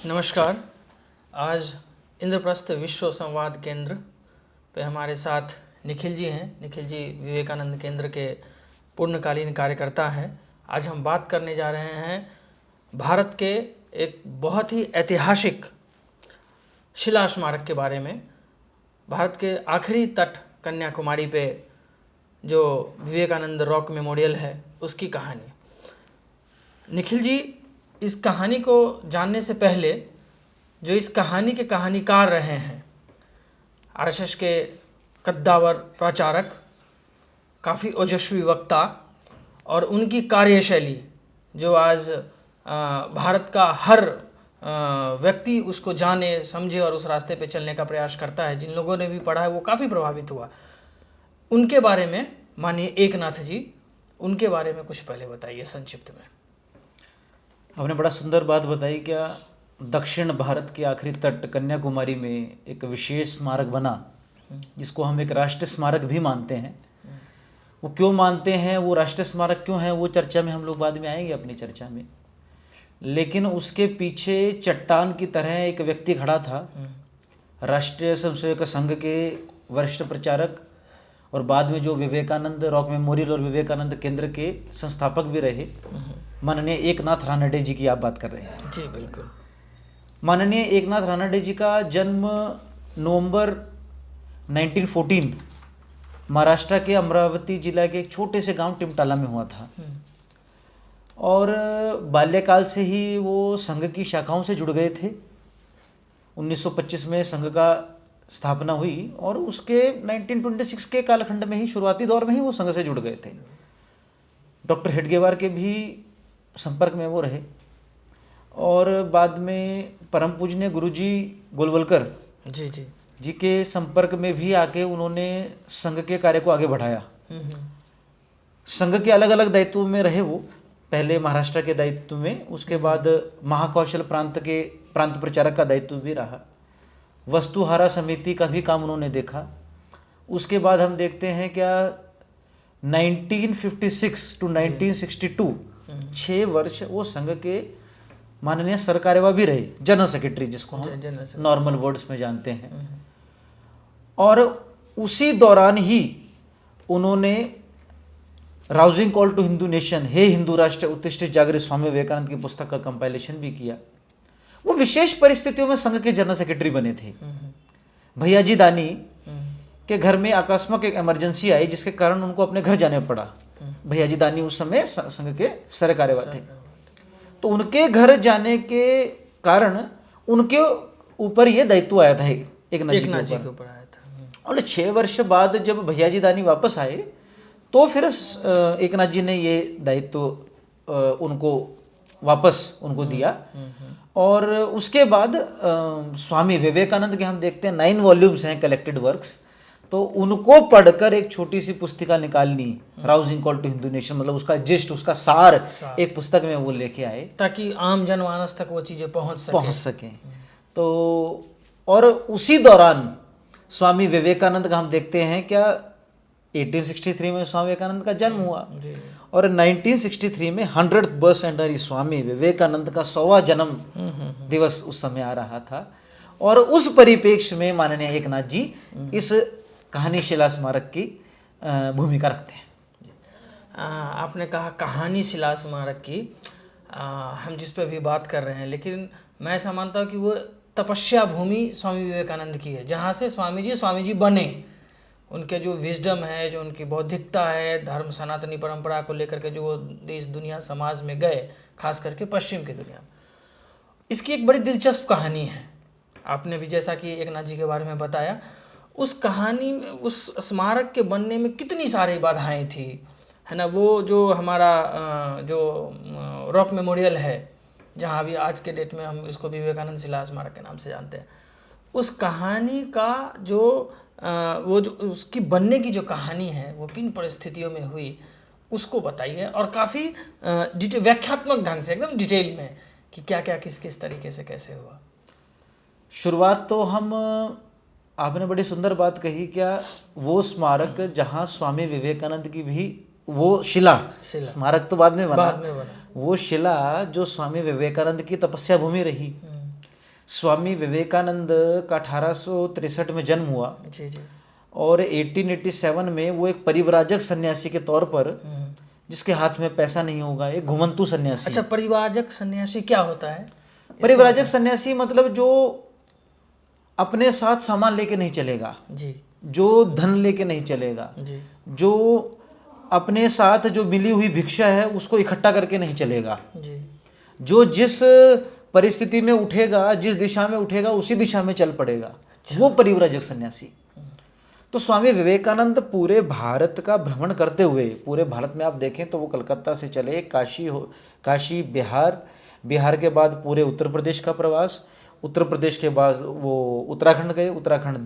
नमस्कार। आज इंद्रप्रस्थ विश्व संवाद केंद्र पे हमारे साथ निखिल जी हैं। निखिल जी विवेकानंद केंद्र के पूर्णकालीन कार्यकर्ता हैं। आज हम बात करने जा रहे हैं भारत के एक बहुत ही ऐतिहासिक शिला स्मारक के बारे में। भारत के आखिरी तट कन्याकुमारी पे जो विवेकानंद रॉक मेमोरियल है उसकी कहानी। निखिल जी, इस कहानी को जानने से पहले जो इस कहानी के कहानीकार रहे हैं, आरएसएस के कद्दावर प्रचारक, काफ़ी ओजस्वी वक्ता और उनकी कार्यशैली जो आज भारत का हर व्यक्ति उसको जाने समझे और उस रास्ते पे चलने का प्रयास करता है, जिन लोगों ने भी पढ़ा है वो काफ़ी प्रभावित हुआ। उनके बारे में माननीय एकनाथ जी, उनके बारे में कुछ पहले बताइए संक्षिप्त में। आपने बड़ा सुंदर बात बताई। क्या दक्षिण भारत के आखिरी तट कन्याकुमारी में एक विशेष स्मारक बना, जिसको हम एक राष्ट्रीय स्मारक भी मानते हैं। वो क्यों मानते हैं, वो राष्ट्रीय स्मारक क्यों है, वो चर्चा में हम लोग बाद में आएंगे अपनी चर्चा में। लेकिन उसके पीछे चट्टान की तरह एक व्यक्ति खड़ा था, राष्ट्रीय स्वयंसेवक संघ के वरिष्ठ प्रचारक और बाद में जो विवेकानंद रॉक मेमोरियल और विवेकानंद केंद्र के संस्थापक भी रहे, माननीय एकनाथ रानडे जी की आप बात कर रहे हैं। जी बिल्कुल। माननीय एकनाथ रानडे जी का जन्म नवंबर 1914 महाराष्ट्र के अमरावती जिला के एक छोटे से गांव टिमटाला में हुआ था। और बाल्यकाल से ही वो संघ की शाखाओं से जुड़ गए थे। 1925 में संघ का स्थापना हुई और उसके 1926 के कालखंड में ही, शुरुआती दौर में ही वो संघ से जुड़ गए थे। डॉक्टर हेडगेवार के भी संपर्क में वो रहे और बाद में परम पूजनीय गुरुजी गोलवलकर जी के संपर्क में भी आके उन्होंने संघ के कार्य को आगे बढ़ाया। संघ के अलग अलग दायित्वों में रहे वो, पहले महाराष्ट्र के दायित्व में, उसके बाद महाकौशल प्रांत के प्रांत प्रचारक का दायित्व भी रहा। वस्तुहारा समिति का भी काम उन्होंने देखा। उसके बाद हम देखते हैं क्या 1956 टू 1962 6 वर्ष वो संघ के माननीय सरकार्यवाह भी रहे, जनरल सेक्रेटरी, जिसको हम नॉर्मल वर्ड्स में जानते हैं। और उसी दौरान ही उन्होंने rousing call to Hindu nation, हे हिंदू राष्ट्र उत्तिष्ठ जागृत, स्वामी विवेकानंद की पुस्तक का कंपाइलेशन भी किया। वो विशेष परिस्थितियों में संघ के जनरल सेक्रेटरी बने थे। भैयाजी दानी के घर में आकस्मिक एक इमरजेंसी आई, जिसके कारण उनको अपने घर जाने पड़ा। भैयाजी दानी उस समय संघ के सरकार्यवाह थे, तो उनके घर जाने के कारण उनके ऊपर ये दायित्व आया था एकनाथ जी के ऊपर आया था। और 6 वर्ष बाद जब भैयाजी दानी वापस आए तो फिर एकनाथ जी ने ये दायित्व उनको वापस उनको दिया। और उसके बाद स्वामी विवेकानंद के हम देखते हैं 9 वॉल्यूम्स हैं कलेक्टेड वर्क्स, तो उनको पढ़कर एक छोटी सी पुस्तिका निकालनी, rousing call to Hindu nation, मतलब उसका जिस्ट, उसका सार एक पुस्तक में वो लेके आए ताकि आम जनमानस तक वो चीज़ें पहुंच सकें। तो और उसी दौरान स्वामी विवेकानंद का हम देखते हैं क्या 1863 में स्वामी विवेकानंद का जन्म हुआ और 1963 में 100th birth century Swami Vivekananda का 100वां जन्म दिवस उस समय आ रहा था। और उस परिप्रेक्ष्य में माननीय एकनाथ जी इस कहानी शिला स्मारक की भूमिका रखते हैं। आपने कहा कहानी शिला स्मारक की, हम जिस पे भी बात कर रहे हैं, लेकिन मैं ऐसा मानता हूँ कि वो तपस्या भूमि स्वामी विवेकानंद की है, जहाँ से स्वामी जी बने। उनके जो विजडम है, जो उनकी बौद्धिकता है, धर्म सनातनी परंपरा को लेकर के जो देश दुनिया समाज में गए, खास करके पश्चिम की दुनिया में, इसकी एक बड़ी दिलचस्प कहानी है। आपने भी जैसा कि एकनाथ जी के बारे में बताया, उस कहानी में, उस स्मारक के बनने में कितनी सारी बाधाएं थी, है ना। वो जो हमारा जो रॉक मेमोरियल है, जहाँ अभी आज के डेट में हम इसको विवेकानंद शिला स्मारक के नाम से जानते हैं, उस कहानी का जो वो जो उसकी बनने की जो कहानी है वो किन परिस्थितियों में हुई, उसको बताइए। और काफ़ी व्याख्यात्मक ढंग से, एकदम डिटेल में, कि क्या क्या किस किस तरीके से कैसे हुआ। शुरुआत तो हम, आपने बड़ी सुंदर बात कही, क्या वो स्मारक जहाँ स्वामी विवेकानंद की भी वो शिला, स्मारक तो बाद में बना, वो शिला जो स्वामी विवेकानंद की तपस्या भूमि रही, स्वामी विवेकानंद का 1863 में जन्म हुआ जी जी। और 1887 में वो एक परिव्राजक सन्यासी के तौर पर, जिसके हाथ में पैसा नहीं होगा, एक घुमंतु सन्यासी। अच्छा, परिव्राजक सन्यासी क्या होता है? परिव्राजक सन्यासी मतलब जो अपने साथ सामान लेके नहीं चलेगा जी, जो धन लेके नहीं चलेगा जी, जो अपने साथ जो मिली हुई भिक्षा है उसको इकट्ठा करके नहीं चलेगा, जी, जो जिस परिस्थिति में उठेगा, जिस दिशा में उठेगा उसी दिशा में चल पड़ेगा, वो परिव्राजक सन्यासी। तो स्वामी विवेकानंद पूरे भारत का भ्रमण करते हुए, पूरे भारत में आप देखें तो वो कलकत्ता से चले काशी, बिहार के बाद पूरे उत्तर प्रदेश का प्रवास, उत्तर प्रदेश के बाद वो उत्तराखंड गए, उत्तराखंड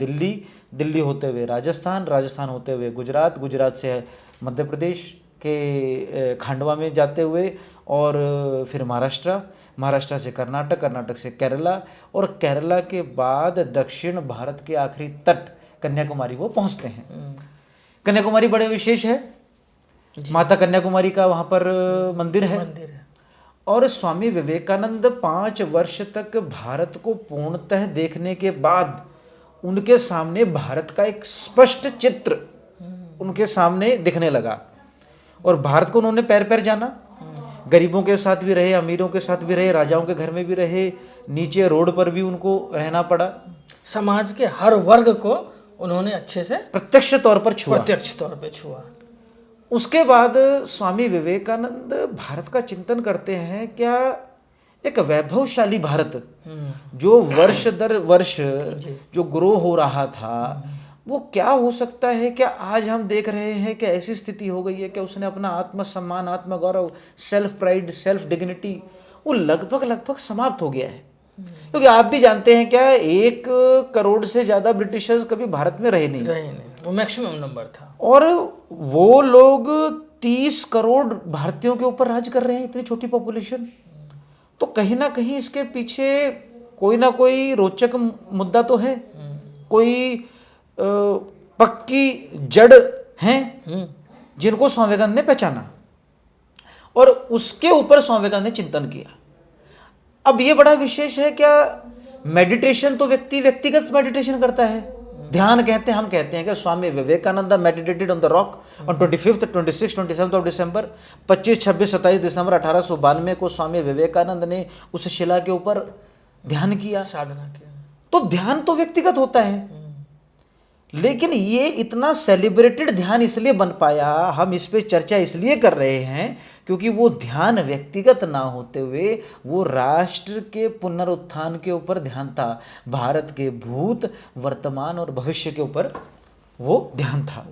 दिल्ली होते हुए राजस्थान होते हुए गुजरात से मध्य प्रदेश के खंडवा में जाते हुए, और फिर महाराष्ट्र से कर्नाटक से केरला, और केरला के बाद दक्षिण भारत के आखिरी तट कन्याकुमारी वो पहुंचते हैं। कन्याकुमारी बड़े विशेष है, माता कन्याकुमारी का वहाँ पर मंदिर है। और स्वामी विवेकानंद 5 वर्ष तक भारत को पूर्णतः देखने के बाद उनके सामने भारत का एक स्पष्ट चित्र उनके सामने दिखने लगा, और भारत को उन्होंने पैर पैर जाना। गरीबों के साथ भी रहे, अमीरों के साथ भी रहे, राजाओं के घर में भी रहे, नीचे रोड पर भी उनको रहना पड़ा। समाज के हर वर्ग को उन्होंने अच्छे से प्रत्यक्ष तौर पर छुआ। उसके बाद स्वामी विवेकानंद भारत का चिंतन करते हैं, क्या एक वैभवशाली भारत जो वर्ष दर वर्ष जो ग्रो हो रहा था, वो क्या हो सकता है? क्या आज हम देख रहे हैं कि ऐसी स्थिति हो गई है कि उसने अपना आत्मसम्मान, आत्मगौरव, सेल्फ प्राइड, सेल्फ डिग्निटी वो लगभग समाप्त हो गया है। क्योंकि आप भी जानते हैं क्या, 1 करोड़ से ज्यादा ब्रिटिशर्स कभी भारत में रहे नहीं, वो मैक्सिमम नंबर था, और वो लोग 30 करोड़ भारतीयों के ऊपर राज कर रहे हैं, इतनी छोटी पॉपुलेशन। तो कहीं ना कहीं इसके पीछे कोई ना कोई रोचक मुद्दा तो है, कोई पक्की जड़ हैं जिनको स्वामी विवेकानंद ने पहचाना, और उसके ऊपर स्वामी विवेकानंद ने चिंतन किया। अब ये बड़ा विशेष है, क्या मेडिटेशन तो व्यक्तिगत मेडिटेशन करता है, ध्यान कहते हैं, हम कहते हैं कि Swami Vivekananda meditated on the rock on 25th, 26th, 27th of December, 25, 26, 27 दिसंबर 1892 को स्वामी विवेकानंद ने उस शिला के ऊपर ध्यान किया, साधना किया। तो ध्यान तो व्यक्तिगत होता है, लेकिन ये इतना सेलिब्रेटेड ध्यान इसलिए बन पाया, हम इस पे चर्चा इसलिए कर रहे हैं क्योंकि वो ध्यान व्यक्तिगत ना होते हुए वो राष्ट्र के पुनरुत्थान के ऊपर ध्यान था, भारत के भूत, वर्तमान और भविष्य के ऊपर वो ध्यान था।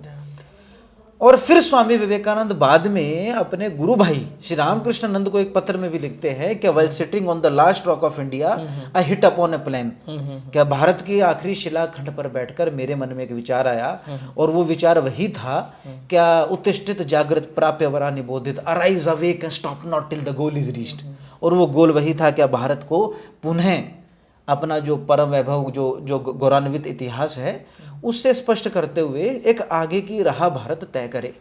और फिर स्वामी विवेकानंद बाद में अपने गुरु भाई श्री रामकृष्ण नंद को एक पत्र में भी लिखते हैं कि while sitting on the last rock of India I hit upon A plan, क्या भारत की आखिरी शिलाखंड पर बैठकर मेरे मन में एक विचार आया, और वो विचार वही था, क्या उत्तिष्ठित जागृत प्राप्य वरा निबोधित, arise awake and stop not till the goal is reached. और वो गोल वही था, क्या भारत को पुनः अपना जो परम वैभव, जो गौरवान्वित इतिहास है उससे स्पष्ट करते हुए एक आगे की राह भारत तय करे।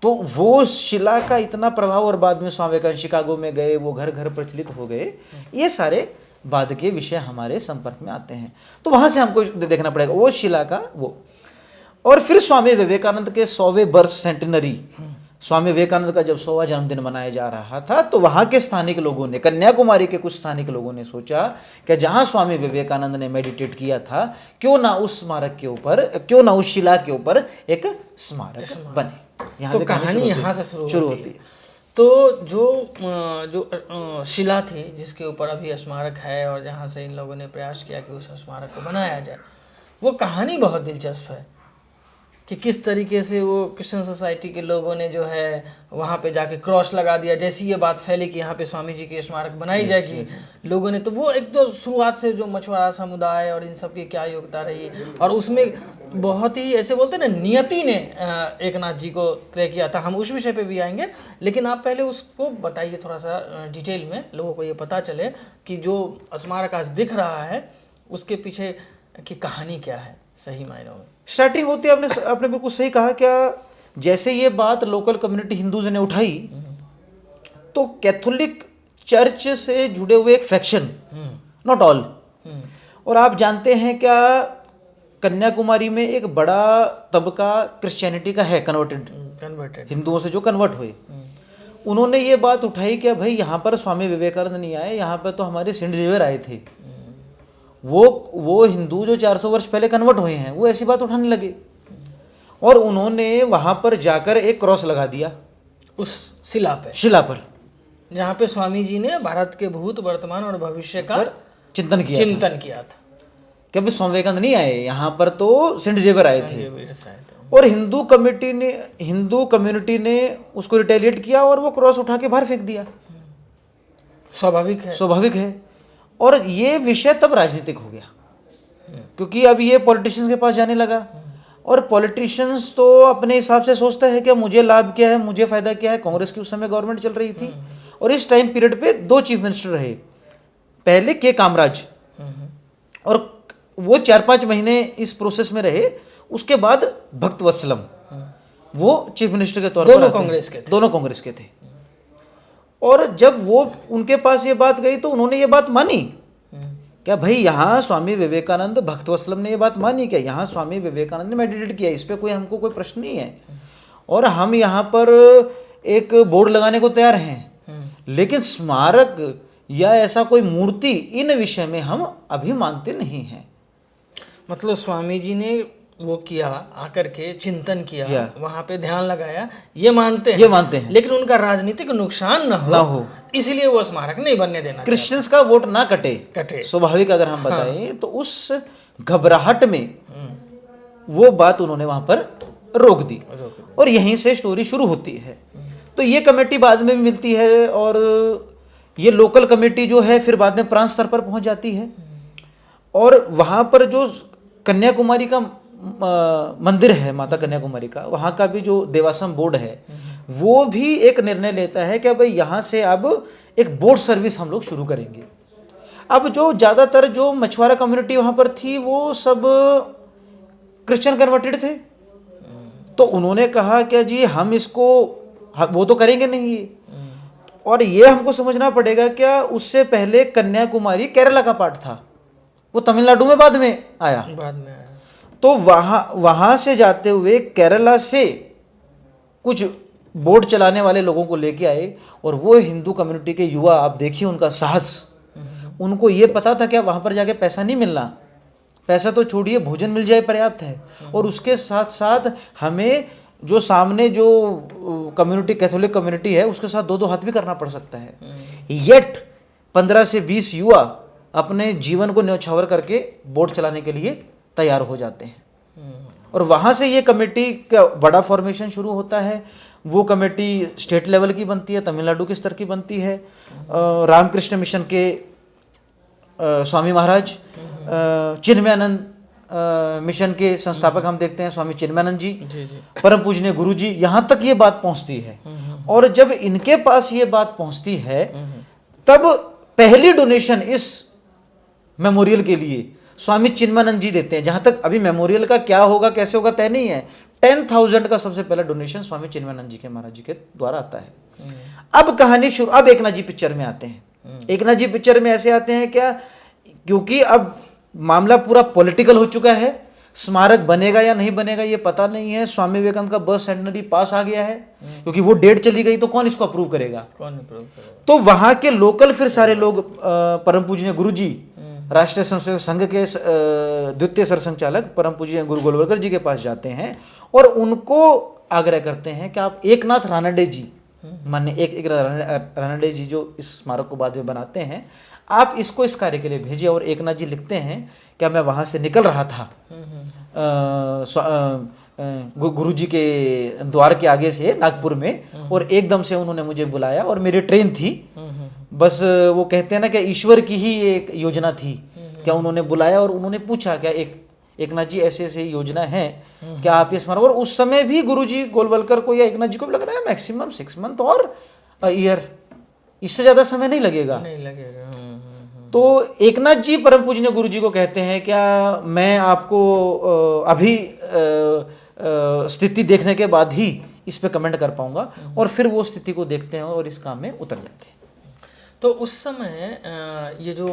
तो वो शिला का इतना प्रभाव, और बाद में स्वामी विवेकानंद शिकागो में गए, वो घर घर प्रचलित हो गए, ये सारे बाद के विषय हमारे संपर्क में आते हैं। तो वहां से हमको देखना पड़ेगा वो शिला का वो। और फिर स्वामी विवेकानंद के 100वें बर्थ सेंटिनरी, स्वामी विवेकानंद का जब 100वां जन्मदिन मनाया जा रहा था, तो वहां के स्थानिक लोगों ने, कन्याकुमारी के कुछ स्थानिक लोगों ने सोचा कि जहां स्वामी विवेकानंद ने मेडिटेट किया था, क्यों ना उस स्मारक के ऊपर, क्यों ना उस शिला के ऊपर एक स्मारक बने। यहाँ तो से कहानी यहाँ से शुरू होती है। तो जो शिला थी जिसके ऊपर अभी स्मारक है, और जहाँ से इन लोगों ने प्रयास किया कि उस स्मारक को बनाया जाए, वो कहानी बहुत दिलचस्प है कि किस तरीके से वो क्रिश्चियन सोसाइटी के लोगों ने जो है वहाँ पे जाके क्रॉस लगा दिया। जैसी ये बात फैली कि यहाँ पे स्वामी जी की स्मारक बनाई जाएगी, लोगों ने, तो वो एक तो शुरुआत से जो मछुआरा समुदाय और इन सब की क्या योग्यता रही, और उसमें बहुत ही ऐसे बोलते हैं ना, नियति ने एक नाथ जी को तय किया था। हम उस विषय पे भी आएंगे, लेकिन आप पहले उसको बताइए थोड़ा सा डिटेल में, लोगों को ये पता चले कि जो स्मारक आज दिख रहा है उसके पीछे की कहानी क्या है सही मायनों में। स्टार्टिंग होती है, आपने बिल्कुल सही कहा, क्या जैसे ये बात लोकल कम्युनिटी हिंदूज ने उठाई, तो कैथोलिक चर्च से जुड़े हुए एक फ्रैक्शन नॉट ऑल। और आप जानते हैं क्या, कन्याकुमारी में एक बड़ा तबका क्रिश्चियनिटी का है, कन्वर्टेड हिंदुओं से जो कन्वर्ट हुए। उन्होंने ये बात उठाई कि भाई यहाँ पर स्वामी विवेकानंद नहीं आए, यहाँ पर तो हमारे सेंट जेवियर आए थे। वो हिंदू जो 400 वर्ष पहले कन्वर्ट हुए हैं, वो ऐसी बात उठाने लगे और उन्होंने वहां पर जाकर एक क्रॉस लगा दिया उस शिला पर जहाँ पे स्वामी जी ने भारत के भूत, वर्तमान और भविष्य का चिंतन किया था कि अभी स्वामी विवेकानंद नहीं आए, यहाँ पर तो सेंट जेवियर आए थे। और हिंदू कम्युनिटी ने उसको रिटेलिएट किया और वो क्रॉस उठा के बाहर फेंक दिया। स्वाभाविक है। और ये विषय तब राजनीतिक हो गया, क्योंकि अब ये पॉलिटिशियंस के पास जाने लगा और पॉलिटिशियंस तो अपने हिसाब से सोचता है कि मुझे लाभ क्या है, मुझे फायदा क्या है। कांग्रेस की उस समय गवर्नमेंट चल रही थी और इस टाइम पीरियड पे 2 चीफ मिनिस्टर रहे। पहले के कामराज, और वो 4-5 महीने इस प्रोसेस में रहे। उसके बाद भक्त वत्सलम, वो चीफ मिनिस्टर के तौर पर दोनों कांग्रेस के थे। और जब वो उनके पास ये बात गई तो उन्होंने ये बात मानी क्या भाई, यहाँ स्वामी विवेकानंद, भक्त वत्सलम ने ये बात मानी क्या, यहाँ स्वामी विवेकानंद ने मेडिटेट किया, इस पर हमको कोई प्रश्न नहीं है और हम यहाँ पर एक बोर्ड लगाने को तैयार हैं, लेकिन स्मारक या ऐसा कोई मूर्ति, इन विषय में हम अभी मानते नहीं हैं। मतलब स्वामी जी ने वो किया, आकर के चिंतन किया, वहां पे ध्यान लगाया, ये मानते हैं, लेकिन उनका राजनीतिक नुकसान न हो, इसलिए वो स्मारक नहीं बनने देना, क्रिश्चियंस का वोट ना कटे। स्वाभाविक अगर हम बताएं तो उस घबराहट में वो बात उन्होंने वहां पर रोक दी और यहीं से स्टोरी शुरू होती है। तो ये कमेटी बाद में भी मिलती है और ये लोकल कमेटी जो है फिर बाद में प्रांत स्तर पर पहुंच जाती है और वहां पर जो कन्याकुमारी का मंदिर है, माता कन्याकुमारी का, वहाँ का भी जो देवासम बोर्ड है वो भी एक निर्णय लेता है कि भाई यहाँ से अब एक बोट सर्विस हम लोग शुरू करेंगे। अब जो ज़्यादातर जो मछुआरा कम्युनिटी वहाँ पर थी वो सब क्रिश्चियन कन्वर्टेड थे, तो उन्होंने कहा कि जी हम इसको, वो तो करेंगे नहीं ये, और ये हमको समझना पड़ेगा क्या, उससे पहले कन्याकुमारी केरला का पार्ट था, वो तमिलनाडु में बाद में आया। तो वहाँ से जाते हुए केरला से कुछ बोट चलाने वाले लोगों को लेके आए और वो हिंदू कम्युनिटी के युवा, आप देखिए उनका साहस, उनको ये पता था क्या वहाँ पर जाके पैसा नहीं मिलना, पैसा तो छोड़िए, भोजन मिल जाए पर्याप्त है, और उसके साथ साथ हमें जो सामने जो कम्युनिटी, कैथोलिक कम्युनिटी है, उसके साथ 2-2 हाथ भी करना पड़ सकता है। येट 15 से 20 युवा अपने जीवन को न्यौछावर करके बोट चलाने के लिए तैयार हो जाते हैं और वहाँ से ये कमेटी का बड़ा फॉर्मेशन शुरू होता है। वो कमेटी स्टेट लेवल की बनती है, तमिलनाडु के स्तर की बनती है। रामकृष्ण मिशन के स्वामी महाराज, चिन्मयानंद मिशन के संस्थापक हम देखते हैं स्वामी चिन्मयानंद जी, परम पूजनीय गुरु जी, यहाँ तक ये बात पहुँचती है। और जब इनके पास ये बात पहुँचती है तब पहली डोनेशन इस मेमोरियल के लिए स्वामी चिन्मयानंद जी देते हैं। जहां तक अभी मेमोरियल का क्या होगा, कैसे होगा, तय नहीं है। 10,000 का सबसे पहला डोनेशन स्वामी चिन्मयानंद जी के महाराज जी के द्वारा आता है। अब कहानी शुरू, अब एकनाथ जी पिक्चर में आते हैं। एकनाथ जी पिक्चर में ऐसे आते हैं क्या, क्योंकि अब मामला पूरा पॉलिटिकल हो चुका है, स्मारक बनेगा या नहीं बनेगा ये पता नहीं है। स्वामी विवेकानंद का बर्थ सेंटेनरी पास आ गया है, क्योंकि वो डेट चली गई तो कौन इसको अप्रूव करेगा, तो वहां के लोकल फिर सारे लोग परम पूजनीय गुरु जी, राष्ट्रीय स्वयंसेवक संघ के द्वितीय सरसंघचालक परम पूज्य गुरु गोलवलकर जी के पास जाते हैं और उनको आग्रह करते हैं कि आप एकनाथ रानडे जी, माननीय एक रानडे जी जो इस स्मारक को बाद में बनाते हैं, आप इसको इस कार्य के लिए भेजिए। और एकनाथ जी लिखते हैं कि मैं वहाँ से निकल रहा था गुरु जी के द्वार के आगे से नागपुर में, और एकदम से उन्होंने मुझे बुलाया और मेरी ट्रेन थी, बस वो कहते हैं ना कि ईश्वर की ही एक योजना थी, क्या उन्होंने बुलाया और उन्होंने पूछा क्या एकनाथ जी ऐसे ऐसे योजना है क्या आप ये स्मारक, और उस समय भी गुरुजी गोलवलकर को या एकनाथ जी को भी लग रहा है मैक्सिमम 6 मंथ और ईयर, इससे ज्यादा समय नहीं लगेगा। तो एकनाथ जी परम पूजनीय गुरु जी को कहते हैं क्या मैं आपको अभी स्थिति देखने के बाद ही इस पे कमेंट कर पाऊंगा, और फिर वो स्थिति को देखते हैं और इस काम में उतर जाते हैं। तो उस समय ये जो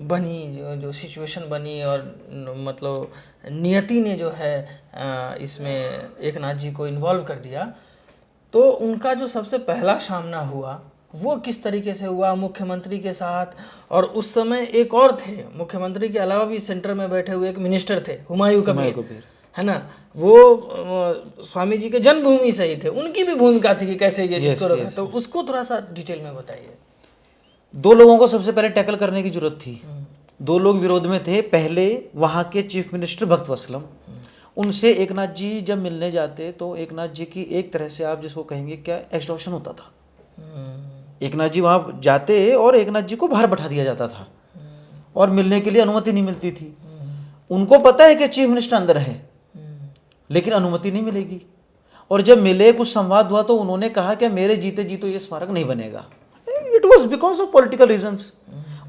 बनी जो सिचुएशन बनी और मतलब नियति ने जो है इसमें एक नाथ जी को इन्वॉल्व कर दिया, तो उनका जो सबसे पहला सामना हुआ वो किस तरीके से हुआ मुख्यमंत्री के साथ? और उस समय एक और थे, मुख्यमंत्री के अलावा भी सेंटर में बैठे हुए एक मिनिस्टर थे, हुमायूं कबीर, है ना, वो स्वामी जी के जन्मभूमि से ही थे, उनकी भी भूमिका थी कि कैसे ये इसको रोका, तो उसको थोड़ा सा डिटेल में बताइए। दो लोगों को सबसे पहले टैकल करने की जरूरत थी। दो लोग विरोध में थे। पहले वहाँ के चीफ मिनिस्टर भक्त वत्सलम, उनसे एकनाथ जी जब मिलने जाते तो एकनाथ जी की एक तरह से आप जिसको कहेंगे क्या एक्सटॉर्शन होता था। एकनाथ जी वहाँ जाते और एकनाथ जी को बाहर बैठा दिया जाता था और मिलने के लिए अनुमति नहीं मिलती थी। उनको पता है कि चीफ मिनिस्टर अंदर है लेकिन अनुमति नहीं मिलेगी। और जब मिले, कुछ संवाद हुआ तो उन्होंने कहा कि मेरे जीते जी तो ये स्मारक नहीं बनेगा। It was because of political reasons.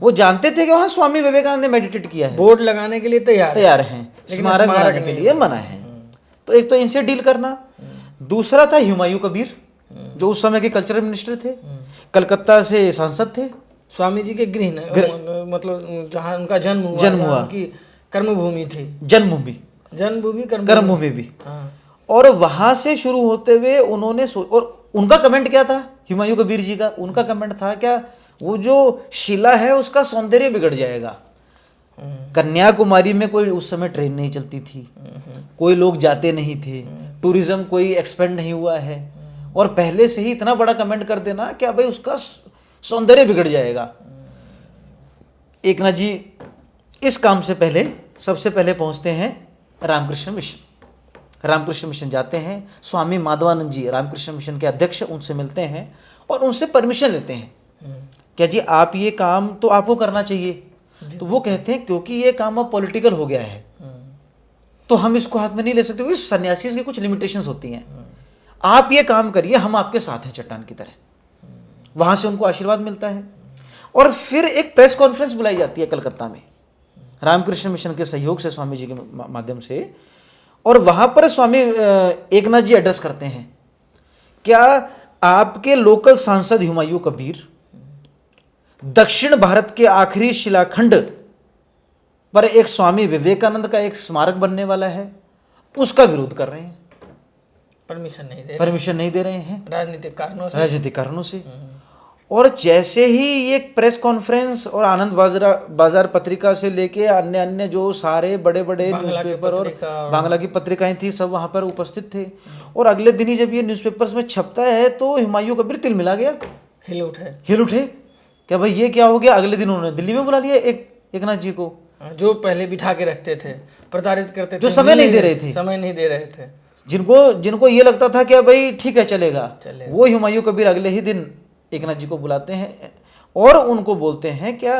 वो जानते थे कि वहाँ स्वामी विवेकानंद ने मेडिटेट किया है, बोर्ड लगाने के लिए तैयार हैं, स्मारक बनाने के लिए मना है। तो एक तो इनसे डील करना। दूसरा था हुमायूं कबीर, जो उस समय के कल्चरल मिनिस्टर थे, कलकत्ता से सांसद थे, स्वामी जी के गृह मतलब जहाँ उनका जन्म हुआ उनकी कर्मभूमि थी, जन्मभूमि कर्मभूमि भी। और वहां से शुरू होते हुए उन्होंने और उनका कमेंट क्या था, हुमायूं कबीर जी का उनका कमेंट था क्या, वो जो शिला है उसका सौंदर्य बिगड़ जाएगा। कन्याकुमारी में कोई उस समय ट्रेन नहीं चलती थी, कोई लोग जाते नहीं थे, टूरिज्म कोई एक्सपेंड नहीं हुआ है, और पहले से ही इतना बड़ा कमेंट कर देना क्या भाई उसका सौंदर्य बिगड़ जाएगा। एकनाथ जी इस काम से पहले सबसे पहले पहुंचते हैं रामकृष्ण मिशन। रामकृष्ण मिशन जाते हैं, स्वामी माधवानंद जी रामकृष्ण मिशन के अध्यक्ष, उनसे मिलते हैं और उनसे परमिशन लेते हैं क्या जी आप ये काम तो आपको करना चाहिए। तो वो कहते हैं क्योंकि ये काम अब पॉलिटिकल हो गया है तो हम इसको हाथ में नहीं ले सकते, इस सन्यासी की कुछ लिमिटेशंस होती हैं, आप ये काम करिए, हम आपके साथ हैं चट्टान की तरह। वहां से उनको आशीर्वाद मिलता है और फिर एक प्रेस कॉन्फ्रेंस बुलाई जाती है कलकत्ता में रामकृष्ण मिशन के सहयोग से, स्वामी जी के माध्यम से, और वहां पर स्वामी एकनाथ जी एड्रेस करते हैं क्या आपके लोकल सांसद हुमायूं कबीर दक्षिण भारत के आखिरी शिलाखंड पर एक स्वामी विवेकानंद का एक स्मारक बनने वाला है, उसका विरोध कर रहे हैं, परमिशन नहीं दे रहे हैं राजनीतिक कारणों से। और जैसे ही ये प्रेस कॉन्फ्रेंस और आनंद बाजार पत्रिका से लेके अन्य अन्य जो सारे बड़े बड़े न्यूज़पेपर और बांग्ला की पत्रिकाएं थी सब वहां पर उपस्थित थे, और अगले दिन ही जब ये न्यूज़पेपर्स में छपता है तो हुमायूं कबीर तिलमिला गया, हिल उठे क्या भाई ये क्या हो गया। अगले दिन उन्होंने दिल्ली में बुला लिया एकनाथ जी को, जो पहले बिठा के रखते थे, प्रताड़ित करते थे, जो समय नहीं दे रहे थे, जिनको ये लगता था कि भाई ठीक है चलेगा, वो हुमायूं कबीर अगले ही दिन एकनाथ जी को बुलाते हैं और उनको बोलते हैं क्या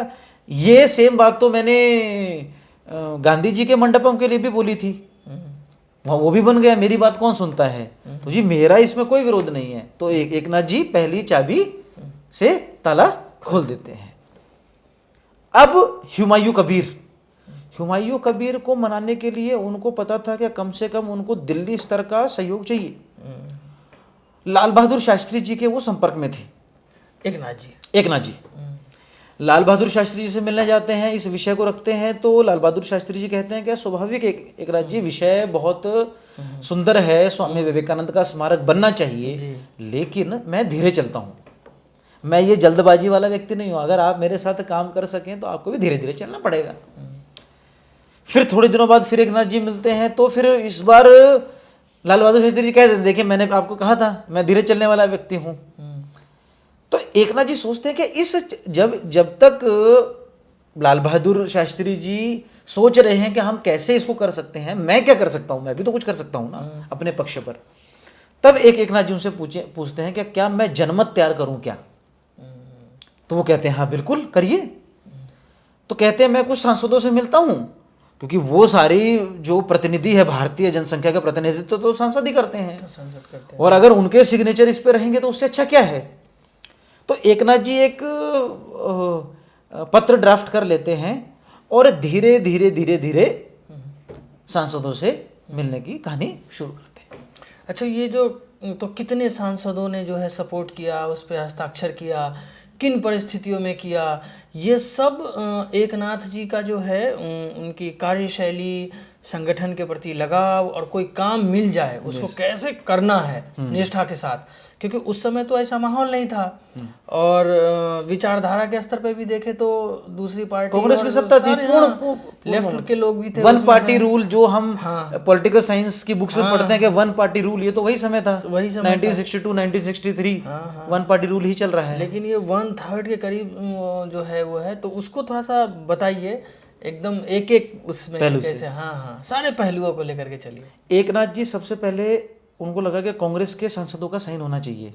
ये सेम बात तो मैंने गांधी जी के मंडपम के लिए भी बोली थी, वो भी बन गया, मेरी बात कौन सुनता है, तो जी मेरा इसमें कोई विरोध नहीं है। तो एकनाथ जी पहली चाबी से ताला खोल देते हैं। अब हुमायूं कबीर को मनाने के लिए उनको पता था कि कम से कम उनको दिल्ली स्तर का सहयोग चाहिए। लाल बहादुर शास्त्री जी के वो संपर्क में थे, एकनाथ जी लाल बहादुर शास्त्री जी से मिलने जाते हैं, इस विषय को रखते हैं, तो लाल बहादुर शास्त्री जी कहते हैं कि स्वाभाविक एकनाथ जी विषय बहुत सुंदर है, स्वामी विवेकानंद का स्मारक बनना चाहिए, लेकिन मैं धीरे चलता हूँ, मैं ये जल्दबाजी वाला व्यक्ति नहीं हूँ, अगर आप मेरे साथ काम कर सकें तो आपको भी धीरे धीरे चलना पड़ेगा। फिर थोड़े दिनों बाद फिर एकनाथ जी मिलते हैं, तो फिर इस बार लाल बहादुर शास्त्री जी कहते हैं देखिए मैंने आपको कहा था मैं धीरे चलने वाला व्यक्ति हूँ। तो एकनाथ जी सोचते हैं कि इस जब तक लाल बहादुर शास्त्री जी सोच रहे हैं कि हम कैसे इसको कर सकते हैं, मैं क्या कर सकता हूँ, मैं भी तो कुछ कर सकता हूँ ना अपने पक्ष पर, तब एकनाथ जी उनसे पूछते हैं कि क्या मैं जनमत तैयार करूँ क्या। तो वो कहते हैं हाँ बिल्कुल करिए। तो कहते हैं मैं कुछ सांसदों से मिलता हूँ, क्योंकि वो सारी जो प्रतिनिधि है भारतीय जनसंख्या का प्रतिनिधित्व तो सांसद ही करते हैं, और अगर उनके सिग्नेचर इस पे रहेंगे तो उससे अच्छा क्या है। तो एकनाथ जी एक पत्र ड्राफ्ट कर लेते हैं और धीरे धीरे सांसदों से मिलने की कहानी शुरू करते हैं। अच्छा, ये जो तो कितने सांसदों ने जो है सपोर्ट किया, उस पर हस्ताक्षर किया, किन परिस्थितियों में किया, ये सब एकनाथ जी का जो है उनकी कार्यशैली, संगठन के प्रति लगाव और कोई काम मिल जाए उसको कैसे करना है निष्ठा के साथ, क्योंकि उस समय तो ऐसा माहौल नहीं था। और विचारधारा के स्तर पे भी देखे तो दूसरी पार्टी कांग्रेस की सत्ता थी, लेफ्ट के लोग भी थे। वन पार्टी रूल जो हम पॉलिटिकल साइंस की बुक्स में पढ़ते हैं कि वन पार्टी रूल, ये तो वही समय था, 1962 1963 वन पार्टी रूल ही चल रहा है। लेकिन ये 1/3 के करीब जो है वो है, तो उसको थोड़ा सा बताइए एकदम एक एक उसमें कैसे। हाँ, सारे पहलुओं को लेकर के चलिए। एकनाथ जी सबसे पहले उनको लगा कि कांग्रेस के सांसदों का साइन होना चाहिए,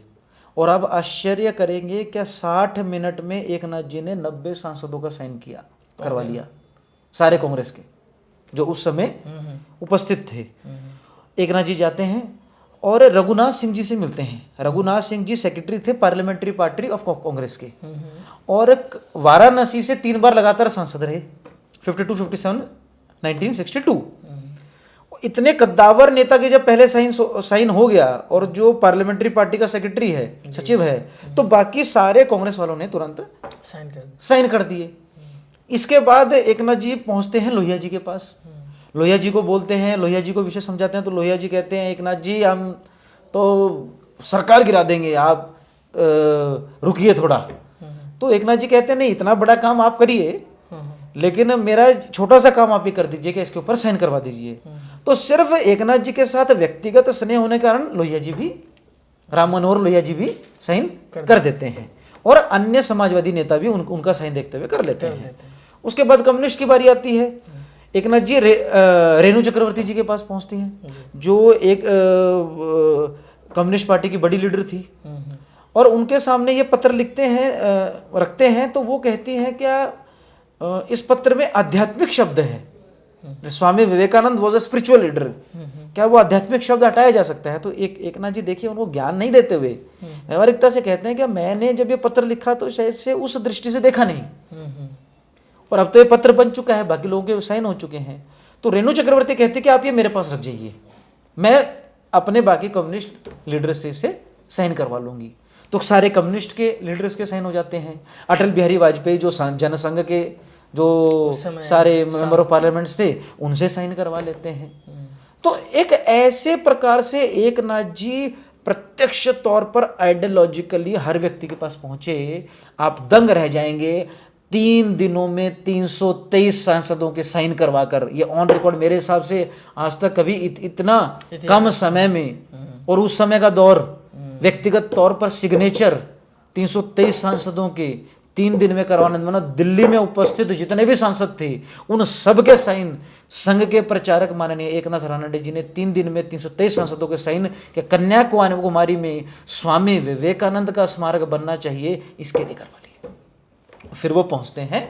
और आप आश्चर्य करेंगे क्या 60 मिनट में एकनाथ जी ने 90 सांसदों का साइन किया, करवा लिया, सारे कांग्रेस के जो उस समय उपस्थित थे। एकनाथ जी जाते हैं और रघुनाथ सिंह जी से मिलते हैं। रघुनाथ सिंह जी सेक्रेटरी थे पार्लियामेंट्री पार्टी ऑफ कांग्रेस के, और वाराणसी से 3 बार लगातार सांसद रहे, 52, 57, 1962। इतने कद्दावर नेता के जब पहले साइन हो गया, और जो पार्लियामेंट्री पार्टी का सेक्रेटरी है, सचिव है, तो बाकी सारे कांग्रेस वालों ने तुरंत साइन कर दिए। इसके बाद एकनाथ जी पहुंचते हैं लोहिया जी के पास। लोहिया जी को बोलते हैं, लोहिया जी को विषय समझाते हैं, तो लोहिया जी कहते हैं एकनाथ जी हम तो सरकार गिरा देंगे, आप रुकिए थोड़ा। तो एकनाथ जी कहते हैं नहीं, इतना बड़ा काम आप करिए, लेकिन मेरा छोटा सा काम आप ही कर दीजिए कि इसके ऊपर साइन करवा दीजिए। तो सिर्फ एकनाथ जी के साथ व्यक्तिगत स्नेह होने के कारण लोहिया जी भी, राम मनोहर लोहिया जी भी साइन कर देते हैं, और अन्य समाजवादी नेता भी उनका साइन देखते हुए कर लेते हैं। उसके बाद कम्युनिस्ट की बारी आती है। एकनाथ जी रेणु चक्रवर्ती जी के पास पहुंचती हैं, जो एक कम्युनिस्ट पार्टी की बड़ी लीडर थी, और उनके सामने ये पत्र लिखते हैं, रखते हैं। तो वो कहती हैं क्या इस पत्र में आध्यात्मिक शब्द है, Swami Vivekananda was a spiritual leader, क्या वो आध्यात्मिक शब्द हटाया जा सकता है? तो एकनाथ जी देखिए उनको ज्ञान नहीं देते हुए व्यवहारिकता से कहते हैं कि मैंने जब ये पत्र लिखा तो शायद से उस दृष्टि से देखा नहीं, और अब तो ये पत्र बन चुका है, बाकी लोगों के साइन हो चुके हैं। तो रेणु चक्रवर्ती कहते कि आप ये मेरे पास रख जाइए, मैं अपने बाकी कम्युनिस्ट लीडर्स से इसे साइन करवा लूंगी। तो सारे कम्युनिस्ट के लीडर्स के साइन हो जाते हैं। अटल बिहारी वाजपेयी जो जनसंघ के जो सारे मेंबर ऑफ पार्लियामेंट्स थे, उनसे साइन करवा लेते हैं। तो एक ऐसे प्रकार से एकनाथ जी प्रत्यक्ष तौर पर आइडियोलॉजिकली हर व्यक्ति के पास पहुंचे। आप दंग रह जाएंगे, 3 दिनों में 323 सांसदों के साइन करवाकर, ये ऑन रिकॉर्ड मेरे हिसाब से आज तक कभी इतना कम समय में, और उस समय का दौर, व्यक्तिगत तौर पर सिग्नेचर 323 सांसदों के 3 दिन में करवाने, मतलब दिल्ली में उपस्थित जितने भी सांसद थे उन सब के साइन संघ के प्रचारक माननीय एकनाथ रानडे जी ने 3 दिन में 323 सांसदों के साइन के कन्याकुमारी में स्वामी विवेकानंद का स्मारक बनना चाहिए, इसके लिए करवा लिए। फिर वो पहुंचते हैं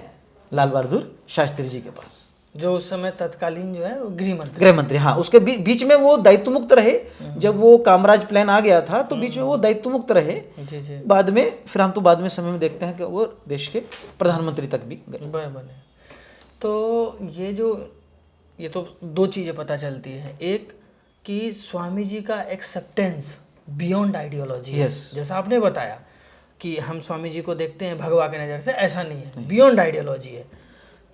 लाल बहादुर शास्त्री जी के पास, जो उस समय तत्कालीन जो है गृह मंत्री। हाँ, उसके बीच में वो दायित्व मुक्त रहे। जब वो कामराज प्लान आ गया था तो बीच में वो दायित्व मुक्त रहे। जी। बाद में फिर हम तो बाद में समय में देखते हैं कि वो देश के प्रधानमंत्री तक भी बने। तो ये तो 2 चीज़ें पता चलती है। एक कि स्वामी जी का एक्सेप्टेंस बियॉन्ड आइडियोलॉजी, जैसा आपने बताया कि हम स्वामी जी को देखते हैं भगवा के नज़र से, ऐसा नहीं है, बियॉन्ड आइडियोलॉजी है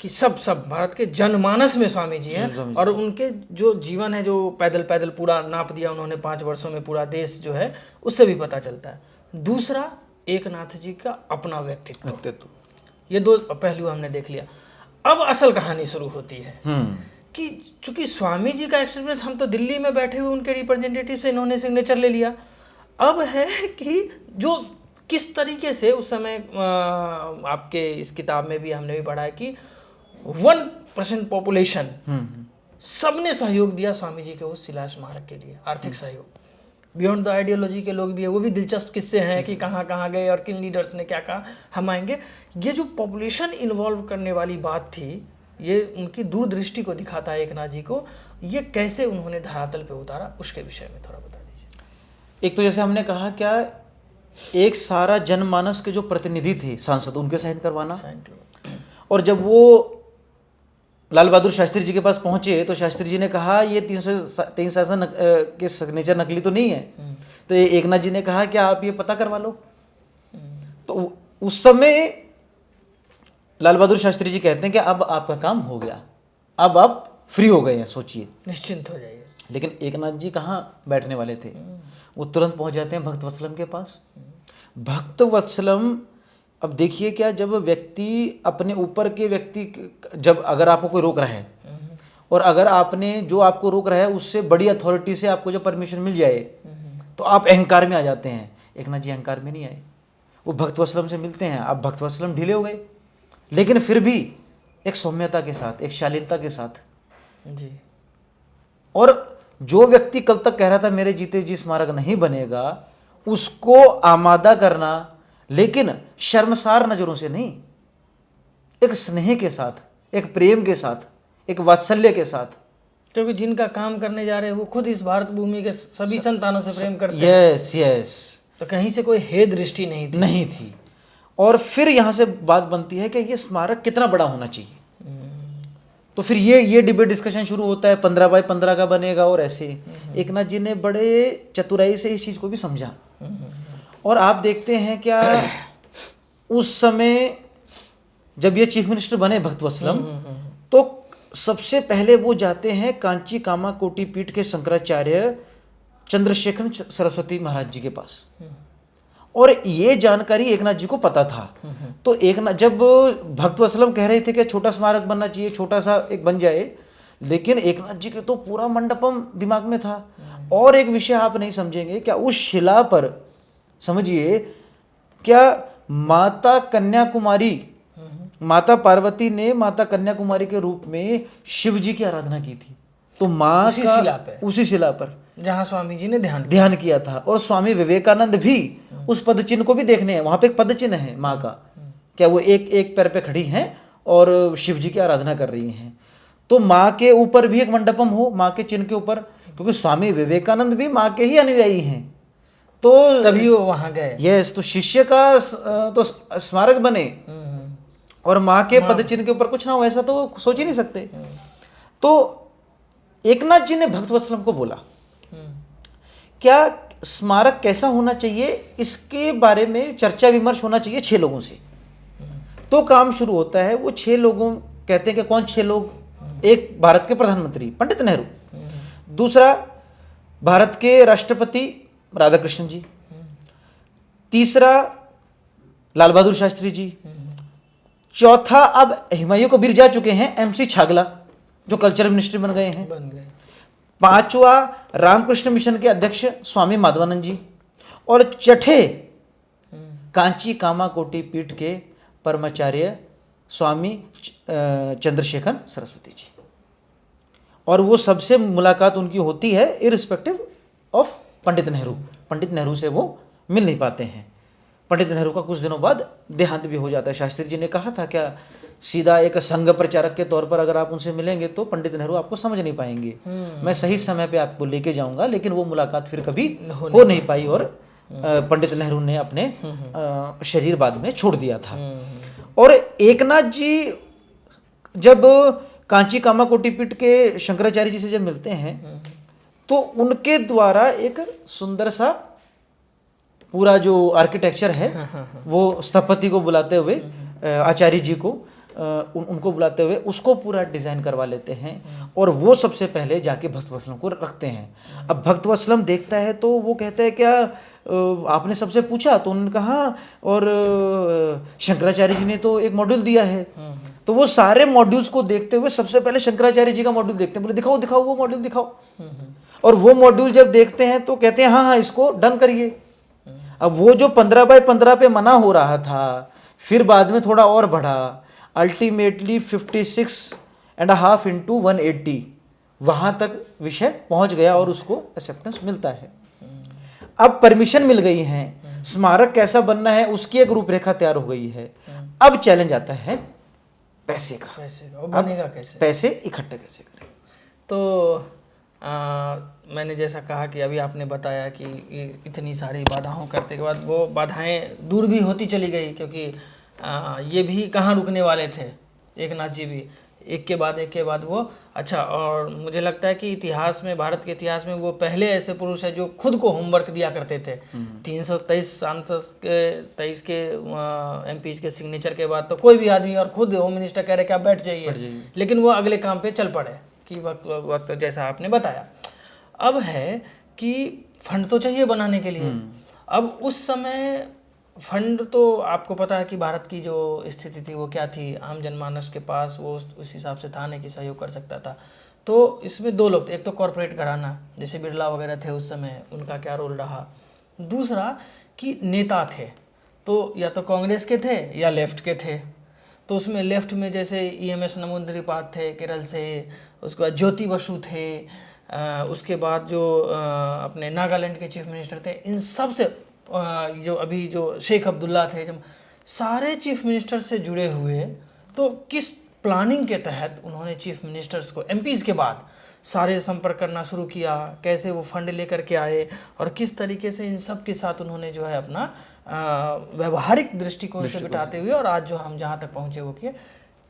कि सब भारत के जनमानस में स्वामी जी हैं, और उनके जो जीवन है, जो पैदल पूरा नाप दिया उन्होंने 5 वर्षों में पूरा देश जो है, उससे भी पता चलता है। दूसरा, एकनाथ जी का अपना व्यक्तित्व, ये 2 पहलू हमने देख लिया। अब असल कहानी शुरू होती है कि चूंकि स्वामी जी का एक्सपीरियंस, हम तो दिल्ली में बैठे हुए उनके रिप्रेजेंटेटिव से इन्होंने सिग्नेचर ले लिया। अब है कि जो किस तरीके से उस समय आपके इस किताब में भी हमने भी पढ़ा है कि 1% पॉपुलेशन सबने सहयोग दिया स्वामी जी के उस शिला स्मारक के लिए, आर्थिक सहयोग। बियॉन्ड द आइडियोलॉजी के लोग भी है, वो भी दिलचस्प किस्से हैं कि कहाँ गए और किन लीडर्स ने क्या कहा, हम आएंगे। ये जो पॉपुलेशन इन्वॉल्व करने वाली बात थी, ये उनकी दूरदृष्टि को दिखाता है एकनाथ जी को। ये कैसे उन्होंने धरातल पे उतारा, उसके विषय में थोड़ा बता दीजिए। एक तो जैसे हमने कहा, क्या एक सारा जनमानस के जो प्रतिनिधि थे सांसद, उनके साइन करवाना, और जब वो लाल बहादुर शास्त्री जी के पास पहुंचे तो शास्त्री जी ने कहा ये 323 शासन के सिग्नेचर नकली तो नहीं है। तो एकनाथ जी ने कहा कि आप ये पता करवा लो। तो उस समय लाल बहादुर शास्त्री जी कहते हैं कि अब आपका काम हो गया, अब आप फ्री हो गए हैं, सोचिए, निश्चिंत हो जाइए। लेकिन एकनाथ जी कहाँ बैठने वाले थे, वो तुरंत पहुंच जाते हैं भक्तवत्सलम के पास। भक्तवत्सलम, अब देखिए क्या, जब व्यक्ति अपने ऊपर के व्यक्ति, जब अगर आपको कोई रोक रहा है और अगर आपने जो आपको रोक रहा है उससे बड़ी अथॉरिटी से आपको जो परमिशन मिल जाए तो आप अहंकार में आ जाते हैं। एकनाथ जी अहंकार में नहीं आए, वो भक्तवत्सलम से मिलते हैं। अब भक्तवत्सलम ढीले हो गए, लेकिन फिर भी एक सौम्यता के साथ, एक शालीनता के साथ जी। और जो व्यक्ति कल तक कह रहा था मेरे जीते जी स्मारक नहीं बनेगा, उसको आमादा करना, लेकिन शर्मसार नजरों से नहीं, एक स्नेह के साथ, एक प्रेम के साथ, एक वात्सल्य के साथ, क्योंकि जिनका काम करने जा रहे हैं वो खुद इस भारत भूमि के सभी संतानों से प्रेम करते हैं। यस यस, तो कहीं से कोई हे दृष्टि नहीं थी। और फिर यहाँ से बात बनती है कि ये स्मारक कितना बड़ा होना चाहिए। तो फिर ये डिबेट डिस्कशन शुरू होता है, 15 बाय 15 का बनेगा और ऐसे। एकनाथ जी ने बड़े चतुराई से इस चीज़ को भी समझा। और आप देखते हैं क्या, उस समय जब ये चीफ मिनिस्टर बने भक्तवत्सलम, तो सबसे पहले वो जाते हैं कांची कामाकोटी पीठ के शंकराचार्य चंद्रशेखर सरस्वती महाराज जी के पास, और ये जानकारी एकनाथ जी को पता था। तो एकनाथ, जब भक्तवत्सलम कह रहे थे कि छोटा स्मारक बनना चाहिए, छोटा सा एक बन जाए, लेकिन एकनाथ जी के तो पूरा मंडपम दिमाग में था। और एक विषय आप नहीं समझेंगे क्या, उस शिला पर समझिए क्या, माता कन्याकुमारी, माता पार्वती ने माता कन्याकुमारी के रूप में शिव जी की आराधना की थी। तो माँ उसी शिला पर जहाँ स्वामी जी ने ध्यान किया था। और स्वामी विवेकानंद भी उस पद चिन्ह को भी देखने हैं, वहां पे एक पद चिन्ह है माँ का, क्या वो एक पैर पे खड़ी हैं और शिव जी की आराधना कर रही हैं। तो माँ के ऊपर भी एक मंडपम हो, माँ के चिन्ह के ऊपर, क्योंकि स्वामी विवेकानंद भी माँ के ही अनुयायी हैं, तो तभी वो वहां गए। यस, तो शिष्य का तो स्मारक बने और माँ के पद चिन्ह के ऊपर कुछ ना हो, ऐसा तो सोच ही नहीं सकते। तो एकनाथ जी ने भक्तवत्सलम को बोला क्या स्मारक कैसा होना चाहिए, इसके बारे में चर्चा विमर्श होना चाहिए 6 लोगों से। तो काम शुरू होता है। वो 6 लोगों, कहते हैं कि कौन 6 लोग, एक भारत के प्रधानमंत्री पंडित नेहरू, दूसरा भारत के राष्ट्रपति राधाकृष्णन जी, तीसरा लाल बहादुर शास्त्री जी, चौथा अब हुमायूं कबीर जा चुके हैं MC छागला जो कल्चर मिनिस्ट्री बन गए हैं, पांचवा रामकृष्ण मिशन के अध्यक्ष स्वामी माधवानंद जी, और छठे कांची कामाकोटी पीठ के परमाचार्य स्वामी चंद्रशेखर सरस्वती जी। और वो सबसे मुलाकात उनकी होती है इररिस्पेक्टिव ऑफ पंडित नेहरू। पंडित नेहरू से वो मिल नहीं पाते हैं। पंडित नेहरू का कुछ दिनों बाद देहांत भी हो जाता है। शास्त्री जी ने कहा था क्या, सीधा एक संघ प्रचारक के तौर पर अगर आप उनसे मिलेंगे तो पंडित नेहरू आपको समझ नहीं पाएंगे, मैं सही समय पे आपको लेके जाऊंगा, लेकिन वो मुलाकात फिर कभी हो नहीं पाई और पंडित नेहरू ने अपने शरीर बाद में छोड़ दिया था। और एकनाथ जी जब कांची कामाकोटी पीठ के शंकराचार्य जी से जब मिलते हैं तो उनके द्वारा एक सुंदर सा पूरा जो आर्किटेक्चर है वो स्थपति को बुलाते हुए, आचार्य जी को, उनको बुलाते हुए उसको पूरा डिज़ाइन करवा लेते हैं और वो सबसे पहले जाके भक्तवत्सलम को रखते हैं। अब भक्तवत्सलम देखता है तो वो कहता है क्या आपने सबसे पूछा, तो उन्होंने कहा और शंकराचार्य जी ने तो एक मॉड्यूल दिया है। तो वो सारे मॉड्यूल्स को देखते हुए सबसे पहले शंकराचार्य जी का मॉड्यूल देखते हैं, बोले दिखाओ दिखाओ वो मॉड्यूल दिखाओ। और वो मॉड्यूल जब देखते हैं तो कहते हैं हाँ हाँ इसको डन करिए। अब वो जो 15 बाय 15 पे मना हो रहा था, फिर बाद में थोड़ा और बढ़ा, अल्टीमेटली 56.5 इंटू 180 वहां तक विषय पहुंच गया और उसको एक्सेप्टेंस मिलता है। अब परमिशन मिल गई है, स्मारक कैसा बनना है उसकी एक रूपरेखा तैयार हो गई है। अब चैलेंज आता है पैसे का, और बनेगा कैसे, पैसे इकट्ठे कैसे करें। तो मैंने जैसा कहा कि अभी आपने बताया कि इतनी सारी बाधाओं करते के बाद वो बाधाएं दूर भी होती चली गई, क्योंकि ये भी कहाँ रुकने वाले थे, एकनाथ जी भी एक के बाद वो। अच्छा, और मुझे लगता है कि इतिहास में, भारत के इतिहास में वो पहले ऐसे पुरुष है जो खुद को होमवर्क दिया करते थे। 323 सांसद के 23 के एमपीज के सिग्नेचर के बाद तो कोई भी आदमी, और खुद होम मिनिस्टर कह रहे कि आप बैठ जाइए, लेकिन वो अगले काम पे चल पड़े कि वक्त जैसा आपने बताया। अब है कि फंड तो चाहिए बनाने के लिए। अब उस समय फंड तो आपको पता है कि भारत की जो स्थिति थी वो क्या थी, आम जनमानस के पास वो उस हिसाब से था नहीं कि सहयोग कर सकता था। तो इसमें दो लोग थे, एक तो कॉरपोरेट घराना जैसे बिरला वगैरह थे उस समय, उनका क्या रोल रहा। दूसरा कि नेता थे, तो या तो कांग्रेस के थे या लेफ्ट के थे। तो उसमें लेफ्ट में जैसे EMS नमूद्रिपाद थे केरल से, उसके बाद ज्योति बसु थे, उसके बाद जो अपने नागालैंड के चीफ मिनिस्टर थे, इन सब से जो अभी जो शेख अब्दुल्ला थे, जब सारे चीफ मिनिस्टर से जुड़े हुए, तो किस प्लानिंग के तहत उन्होंने चीफ मिनिस्टर्स को MPs के बाद सारे संपर्क करना शुरू किया, कैसे वो फंड लेकर के आए, और किस तरीके से इन सब के साथ उन्होंने जो है अपना व्यवहारिक दृष्टिकोण से बिठाते हुए और आज जो हम जहाँ तक पहुँचे वो किए।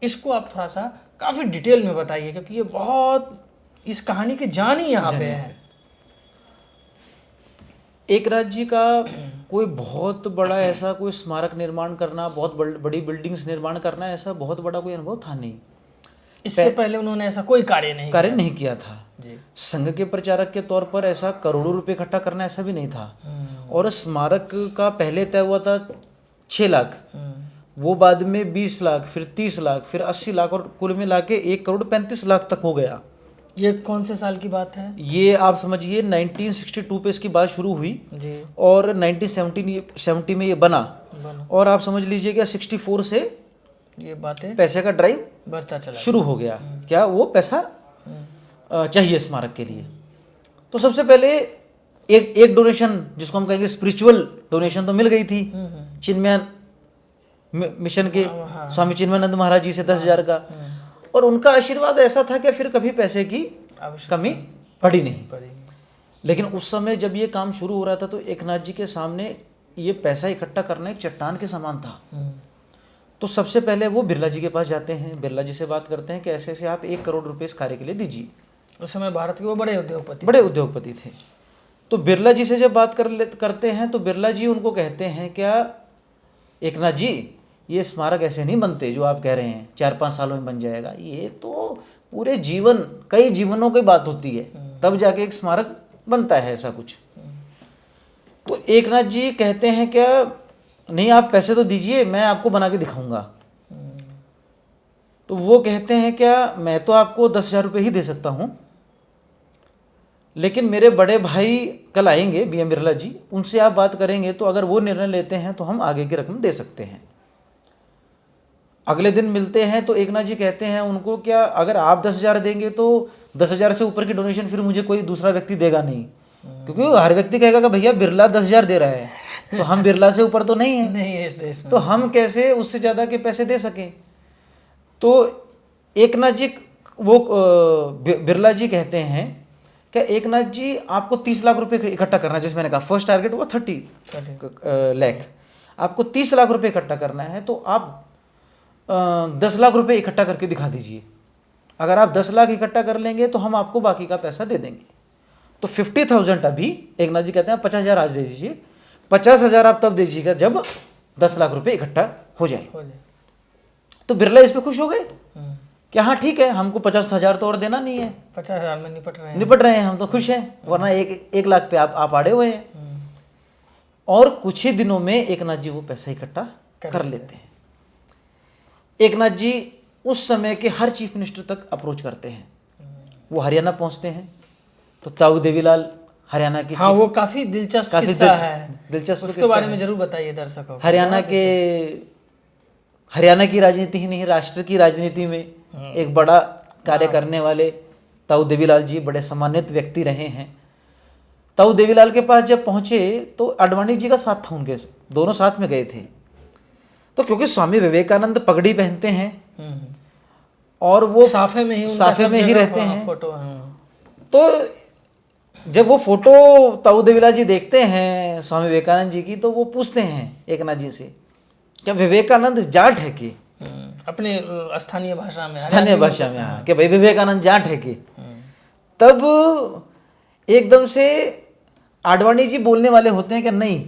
इसको आप थोड़ा सा काफ़ी डिटेल में बताइए, क्योंकि ये बहुत इस कहानी की जान ही यहाँ पे है। एक राज्य का कोई बहुत बड़ा ऐसा कोई स्मारक निर्माण करना, बहुत बड़ी बिल्डिंग्स निर्माण करना, ऐसा बहुत बड़ा कोई अनुभव था नहीं। इससे पहले उन्होंने ऐसा कोई कार्य नहीं किया था जी। संघ के प्रचारक के तौर पर ऐसा करोड़ों रुपए इकट्ठा करना ऐसा भी नहीं था। और स्मारक का पहले तय हुआ था 6 लाख, वो बाद में 20 लाख, फिर 30 लाख, फिर 80 लाख, और कुल मिला के 1 करोड़ 35 लाख तक हो गया। ये कौन से साल की बात है? ये आप समझिए 1962 पे इसकी बात शुरू हुई जी, और 1970 में ये बना। और आप समझ लीजिए कि 64 से ये बातें पैसे का ड्राइव बढ़ता चला शुरू हो गया। क्या वो पैसा चाहिए स्मारक के लिए। तो सबसे पहले एक डोनेशन, जिसको हम कहेंगे स्पिरिचुअल डोनेशन, तो मिल गई थी चिन्मयान मिशन के स्वामी चिन्मयानंद महाराज जी से 10,000 का। और उनका आशीर्वाद ऐसा था कि फिर कभी पैसे की कमी पड़ी नहीं। लेकिन उस समय जब ये काम शुरू हो रहा था तो एकनाथ जी के सामने ये पैसा इकट्ठा करना एक चट्टान के समान था। तो सबसे पहले वो बिरला जी के पास जाते हैं, बिरला जी से बात करते हैं कि ऐसे ऐसे आप 1 करोड़ रुपए इस कार्य के लिए दीजिए। उस समय भारत के वो बड़े उद्योगपति थे। तो बिरला जी से जब बात करते हैं तो बिरला जी उनको कहते हैं, क्या एकनाथ जी ये स्मारक ऐसे नहीं बनते जो आप कह रहे हैं 4-5 सालों में बन जाएगा, ये तो पूरे जीवन, कई जीवनों की बात होती है, तब जाके एक स्मारक बनता है ऐसा कुछ। तो एकनाथ जी कहते हैं, क्या नहीं आप पैसे तो दीजिए, मैं आपको बना के दिखाऊंगा। तो वो कहते हैं, क्या मैं तो आपको 10,000 रुपये ही दे सकता हूं, लेकिन मेरे बड़े भाई कल आएंगे BM बिरला जी, उनसे आप बात करेंगे तो अगर वो निर्णय लेते हैं तो हम आगे की रकम दे सकते हैं। अगले दिन मिलते हैं तो एकनाथ जी कहते हैं उनको, क्या अगर आप 10,000 देंगे तो 10,000 से ऊपर की डोनेशन फिर मुझे कोई दूसरा व्यक्ति देगा नहीं, क्योंकि हर व्यक्ति कहेगा कि भैया बिरला 10,000 दे रहा है, तो हम बिरला से ऊपर तो नहीं है इस देश में, तो हम कैसे उससे ज़्यादा के पैसे दे सकें। तो एकनाथ जी वो बिरला जी कहते हैं, क्या एकनाथ जी आपको 30 लाख रुपए इकट्ठा करना है, जैसे मैंने कहा फर्स्ट टारगेट वो 30 लाख, आपको 30 लाख रुपए इकट्ठा करना है, तो आप 10 लाख रुपए इकट्ठा करके दिखा दीजिए। अगर आप 10 लाख इकट्ठा कर लेंगे तो हम आपको बाकी का पैसा दे देंगे। तो 50,000 अभी एकनाथ जी कहते हैं 50,000 आज दे दीजिए, 50,000 आप तब दीजिएगा जब 10 लाख रुपए इकट्ठा हो जाए। तो बिरला इस पे खुश हो गए कि हाँ ठीक है, हमको 50,000 तो और देना नहीं है, 50,000 में निपट रहे हैं, हम तो खुश हैं, वरना 1 लाख पे आप आड़े हुए हैं। और कुछ ही दिनों में एकनाथ जी वो पैसा इकट्ठा कर लेते हैं। एकनाथ जी उस समय के हर चीफ मिनिस्टर तक अप्रोच करते हैं। वो हरियाणा पहुंचते हैं तो ताऊ देवीलाल हरियाणा के, हाँ वो काफी दिलचस्प किस्सा है, दिलचस्प उसके बारे में जरूर बताइए दर्शकों। हरियाणा की राजनीति ही नहीं, राष्ट्र की राजनीति में एक बड़ा कार्य करने वाले ताऊ देवीलाल जी बड़े सम्मानित व्यक्ति रहे हैं। ताऊ देवीलाल के पास जब पहुंचे तो आडवाणी जी का साथ था, उनके दोनों साथ में गए थे। तो क्योंकि स्वामी विवेकानंद पगड़ी पहनते हैं और वो साफे में ही रहते हैं, फोटो तो जब वो फोटो ताऊ देवीलाल जी देखते हैं स्वामी विवेकानंद जी की, तो वो पूछते हैं एकनाथ जी से, क्या विवेकानंद जाट है कि अपने स्थानीय भाषा में, हाँ, कि भाई विवेकानंद जाट है कि तब एकदम से आडवाणी जी बोलने वाले होते हैं कि नहीं,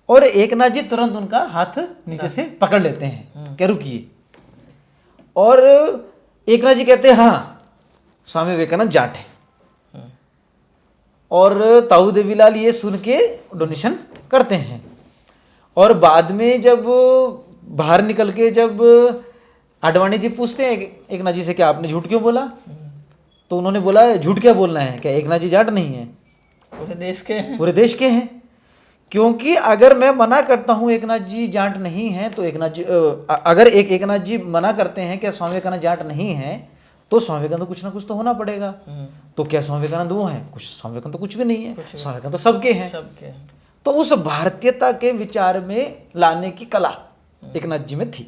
और एकनाथ जी तुरंत उनका हाथ नीचे से पकड़ लेते हैं कि रुकिए, और एकनाथ जी कहते हैं हाँ स्वामी विवेकानंद जाट है, और ताऊ देवीलाल ये सुन के डोनेशन करते हैं। और बाद में जब बाहर निकल के जब आडवाणी जी पूछते हैं एकनाथ जी से कि आपने झूठ क्यों बोला, तो उन्होंने बोला झूठ क्या बोलना है, क्या एकनाथ जी जाट नहीं है, पूरे देश के हैं, पूरे देश के हैं। क्योंकि अगर मैं मना करता हूं एकनाथ जी जाट नहीं है, तो एकनाथ जी अगर एकनाथ जी मना करते हैं कि स्वामी विवेकानंद जाट नहीं है, तो स्वामी विवेकानंद कुछ ना कुछ तो होना पड़ेगा। तो क्या स्वामी विवेकानंद वो है, कुछ स्वामी विवेकानंद तो कुछ भी नहीं है, स्वामी विवेकानंद तो सबके हैं। तो उस भारतीयता के विचार में लाने की कला एकनाथ जी में थी।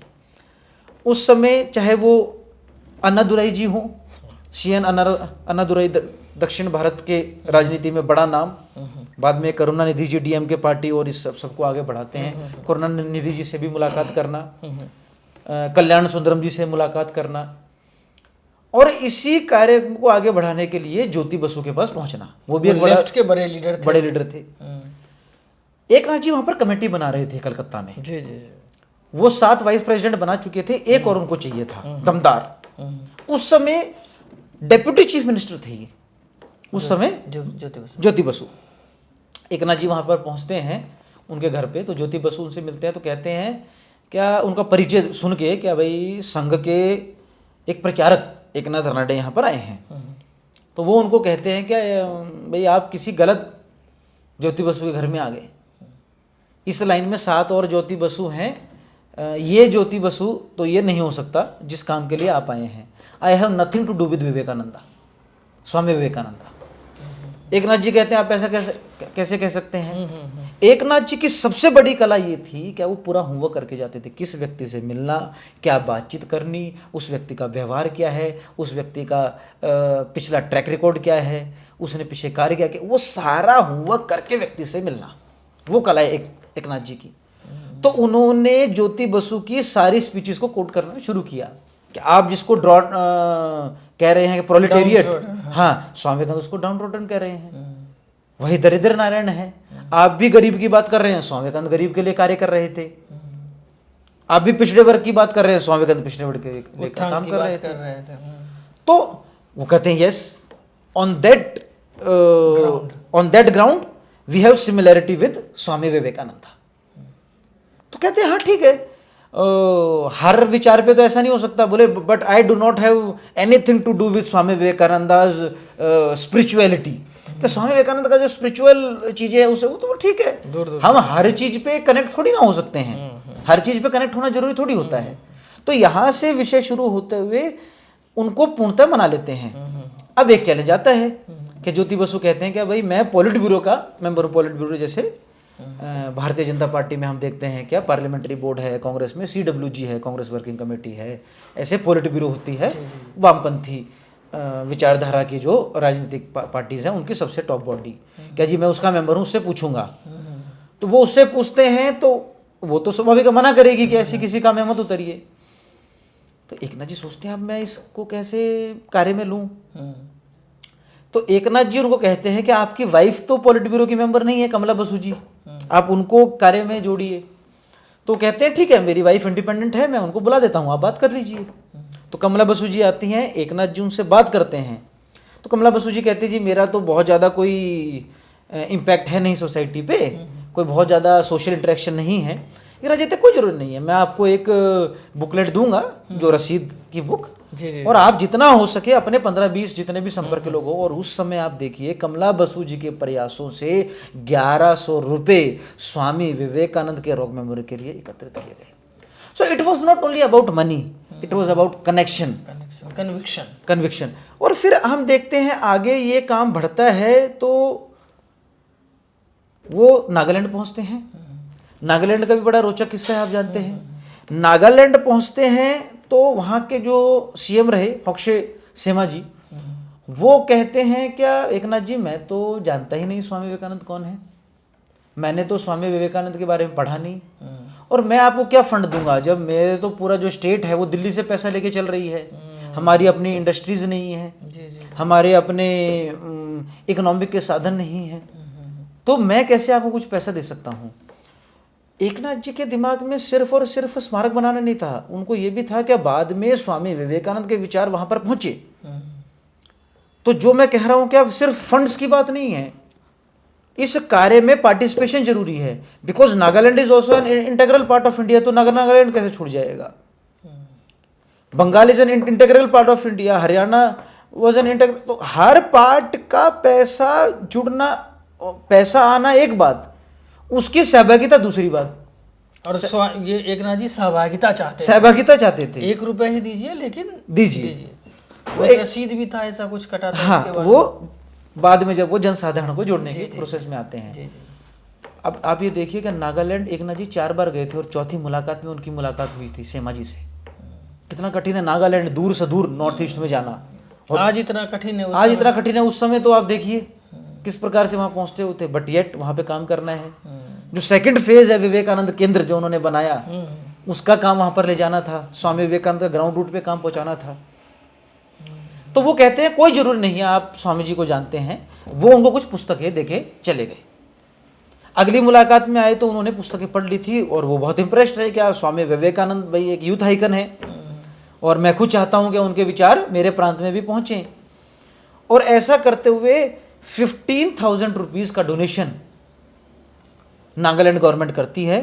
उस समय चाहे वो अन्नादुराई जी हो, CN अन्नादुराई दक्षिण भारत के राजनीति में बड़ा नाम, बाद में करुणानिधि जी DMK पार्टी और इस सबको आगे बढ़ाते हैं। करुणानिधि जी से भी मुलाकात करना, कल्याण सुंदरम जी से मुलाकात करना, और इसी कार्य को आगे बढ़ाने के लिए ज्योति बसु के पास पहुंचना। वो भी एक बड़े लीडर थे। एकनाथ जी वहां पर कमेटी बना रहे थे कलकत्ता में। जी जी जी। वो 7 वाइस प्रेसिडेंट बना चुके थे, एक और उनको चाहिए था दमदार। उस समय डेप्यूटी चीफ मिनिस्टर थे ये उस समय, ज्योति बसु। एकनाथ जी वहां पर पहुंचते हैं उनके घर पे, तो ज्योति बसु उनसे मिलते हैं, तो कहते हैं क्या उनका परिचय सुन के, क्या भाई संघ के एक प्रचारक एकनाथ रानडे यहाँ पर आए हैं। तो वो उनको कहते हैं क्या भाई आप किसी गलत ज्योति बसु के घर में आ गए, इस लाइन में 7 और ज्योति बसु हैं, ये ज्योति बसु तो ये नहीं हो सकता जिस काम के लिए आप आए हैं। I have nothing to do with Vivekananda, Swami Vivekananda. Eknath ji कहते हैं आप ऐसा कैसे कह सकते हैं। एकनाथ जी की सबसे बड़ी कला ये थी कि वो पूरा होमवर्क करके जाते थे, किस व्यक्ति से मिलना, क्या बातचीत करनी, उस व्यक्ति का व्यवहार क्या है, उस व्यक्ति का पिछला ट्रैक रिकॉर्ड क्या है, उसने पीछे कार्य क्या किया, वो सारा होमवर्क करके व्यक्ति से मिलना, वो कला है एकनाथ जी की। तो उन्होंने ज्योति बसु की सारी स्पीचेस को कोट करना शुरू किया कि आप जिसको कह रहे हैं कि प्रोलेटेरिएट, हाँ स्वामी विवेकानंद उसको डाउन ट्रोडन कह रहे हैं, वही दरिद्र नारायण है। आप भी गरीब की बात कर रहे हैं, स्वामी विवेकानंद गरीब के लिए कार्य कर रहे थे। आप भी पिछड़े वर्ग की बात कर रहे हैं, स्वामी विवेकानंद पिछड़े वर्ग के लिए काम कर रहे थे। तो वो कहते हैं yes, on that ground we have similarity with Swami Vivekananda. तो कहते हैं हाँ ठीक है, हर विचार पे तो ऐसा नहीं हो सकता, बोले but I do not have anything to do with Swami Vivekananda's spirituality. तो स्वामी विवेकानंद का जो स्पिरिचुअल चीजें है उसे वो तो ठीक है, हम हर चीज पे कनेक्ट थोड़ी ना हो सकते हैं, हर चीज पे कनेक्ट होना जरूरी थोड़ी होता है। तो यहाँ से विषय शुरू होते हुए उनको पूर्णतः मना लेते हैं। अब एक चैलेंज आता है कि ज्योति बसु कहते हैं कि भाई मैं पॉलिट ब्यूरो का मेंबर हूँ। पॉलिट ब्यूरो जैसे भारतीय जनता पार्टी में हम देखते हैं क्या पार्लियामेंट्री बोर्ड है, कांग्रेस में CWG है, कांग्रेस वर्किंग कमेटी है, ऐसे पॉलिट ब्यूरो होती है। वामपंथी विचारधारा की जो राजनीतिक पार्टीज हैं उनकी सबसे टॉप बॉडी। क्या जी मैं उसका मेंबर हूँ, उससे पूछूंगा, तो वो उससे पूछते हैं तो वो तो स्वाभाविक मना करेगी कि ऐसी किसी काम में मत उतरिए। तो एकनाथ जी सोचते हैं अब मैं इसको कैसे कार्य में लूँ। तो एकनाथ जी उनको कहते हैं कि आपकी वाइफ तो पॉलिट ब्यूरो की मेंबर नहीं है, कमला बसु जी, आप उनको कार्य में जोड़िए। तो कहते हैं ठीक है मेरी वाइफ इंडिपेंडेंट है, मैं उनको बुला देता हूँ, आप बात कर लीजिए। तो कमला बसु जी आती हैं, एकनाथ जी उनसे बात करते हैं। तो कमला बसु जी कहती जी मेरा तो बहुत ज़्यादा कोई इम्पैक्ट है नहीं सोसाइटी पे, कोई बहुत ज़्यादा सोशल इंटरेक्शन नहीं है। ये राजेते कोई ज़रूरत नहीं है, मैं आपको एक बुकलेट दूंगा जो रसीद की बुक, और आप जितना हो सके अपने 15-20 जितने भी संपर्क के लोग हो। और उस समय आप देखिए कमला बसु जी के प्रयासों से 1100 रुपये स्वामी विवेकानंद के रॉक मेमोरी के लिए एकत्रित किए गए। So it was not only about money, it was about connection, conviction. और फिर हम देखते हैं आगे ये काम बढ़ता है तो वो नागालैंड पहुंचते हैं। नागालैंड का भी बड़ा रोचक किस्सा है, आप जानते हैं। नागालैंड पहुंचते हैं तो वहाँ के जो CM रहे होक्से सेमा जी, वो कहते हैं क्या एकनाथ जी मैं तो जानता ही नहीं स्वामी विवेकानंद कौन है, मैंने तो स्वामी विवेकानंद के बारे में पढ़ा नहीं, और मैं आपको क्या फंड दूंगा जब मेरे तो पूरा जो स्टेट है वो दिल्ली से पैसा लेके चल रही है, हमारी अपनी इंडस्ट्रीज नहीं है, हमारे अपने इकोनॉमिक के साधन नहीं है, तो मैं कैसे आपको कुछ पैसा दे सकता हूँ। एकनाथ जी के दिमाग में सिर्फ और सिर्फ स्मारक बनाना नहीं था, उनको ये भी था कि बाद में स्वामी विवेकानंद के विचार वहां पर पहुंचे। तो जो मैं कह रहा हूं कि अब सिर्फ फंड्स की बात नहीं है, इस कार्य में पार्टिसिपेशन जरूरी है, because Nagaland is also an integral part of India. तो नागालैंड कैसे छूट जाएगा? Bengal is an integral part of India, Haryana was an integral. तो हर पार्ट का पैसा जुड़ना, पैसा आना एक बात, उसकी सहभागिता दूसरी बात। और ये एकनाथ जी सहभागिता चाहते थे। 1 रुपए ही दीजिए, लेकिन दीजिए। वो एक रसीद भी था, ऐसा कुछ कटा था। हाँ, वो बाद में जब वो जनसाधारण को जोड़ने के प्रोसेस में आते हैं। अब आप ये देखिए कि नागालैंड एकनाथ जी 4 बार गए थे और चौथी मुलाकात में उनकी मुलाकात हुई थी सेमा जी से। कितना कठिन है नागालैंड, दूर से दूर नॉर्थ ईस्ट में जाना, और आज इतना कठिन है। आज इतना कठिन है, उस समय तो आप देखिए किस प्रकार से वहां पहुंचते होते, बट येट वहां पे काम करना है। जो सेकंड फेज है विवेकानंद केंद्र जो उन्होंने बनाया, उसका काम वहां पर ले जाना था, स्वामी विवेकानंद का ग्राउंड रूट पे काम पहुंचाना था। तो वो कहते हैं कोई जरूरी नहीं है आप स्वामी जी को जानते हैं, वो उनको कुछ पुस्तकें देके चले गए। अगली मुलाकात में आए तो उन्होंने पुस्तकें पढ़ ली थी और वो बहुत इंप्रेस्ड रहे कि स्वामी विवेकानंद भाई एक यूथ आइकन है और मैं खुद चाहता हूं कि उनके विचार मेरे प्रांत में भी पहुंचे। और ऐसा करते हुए 15,000 रुपीज का डोनेशन नागालैंड गवर्नमेंट करती है,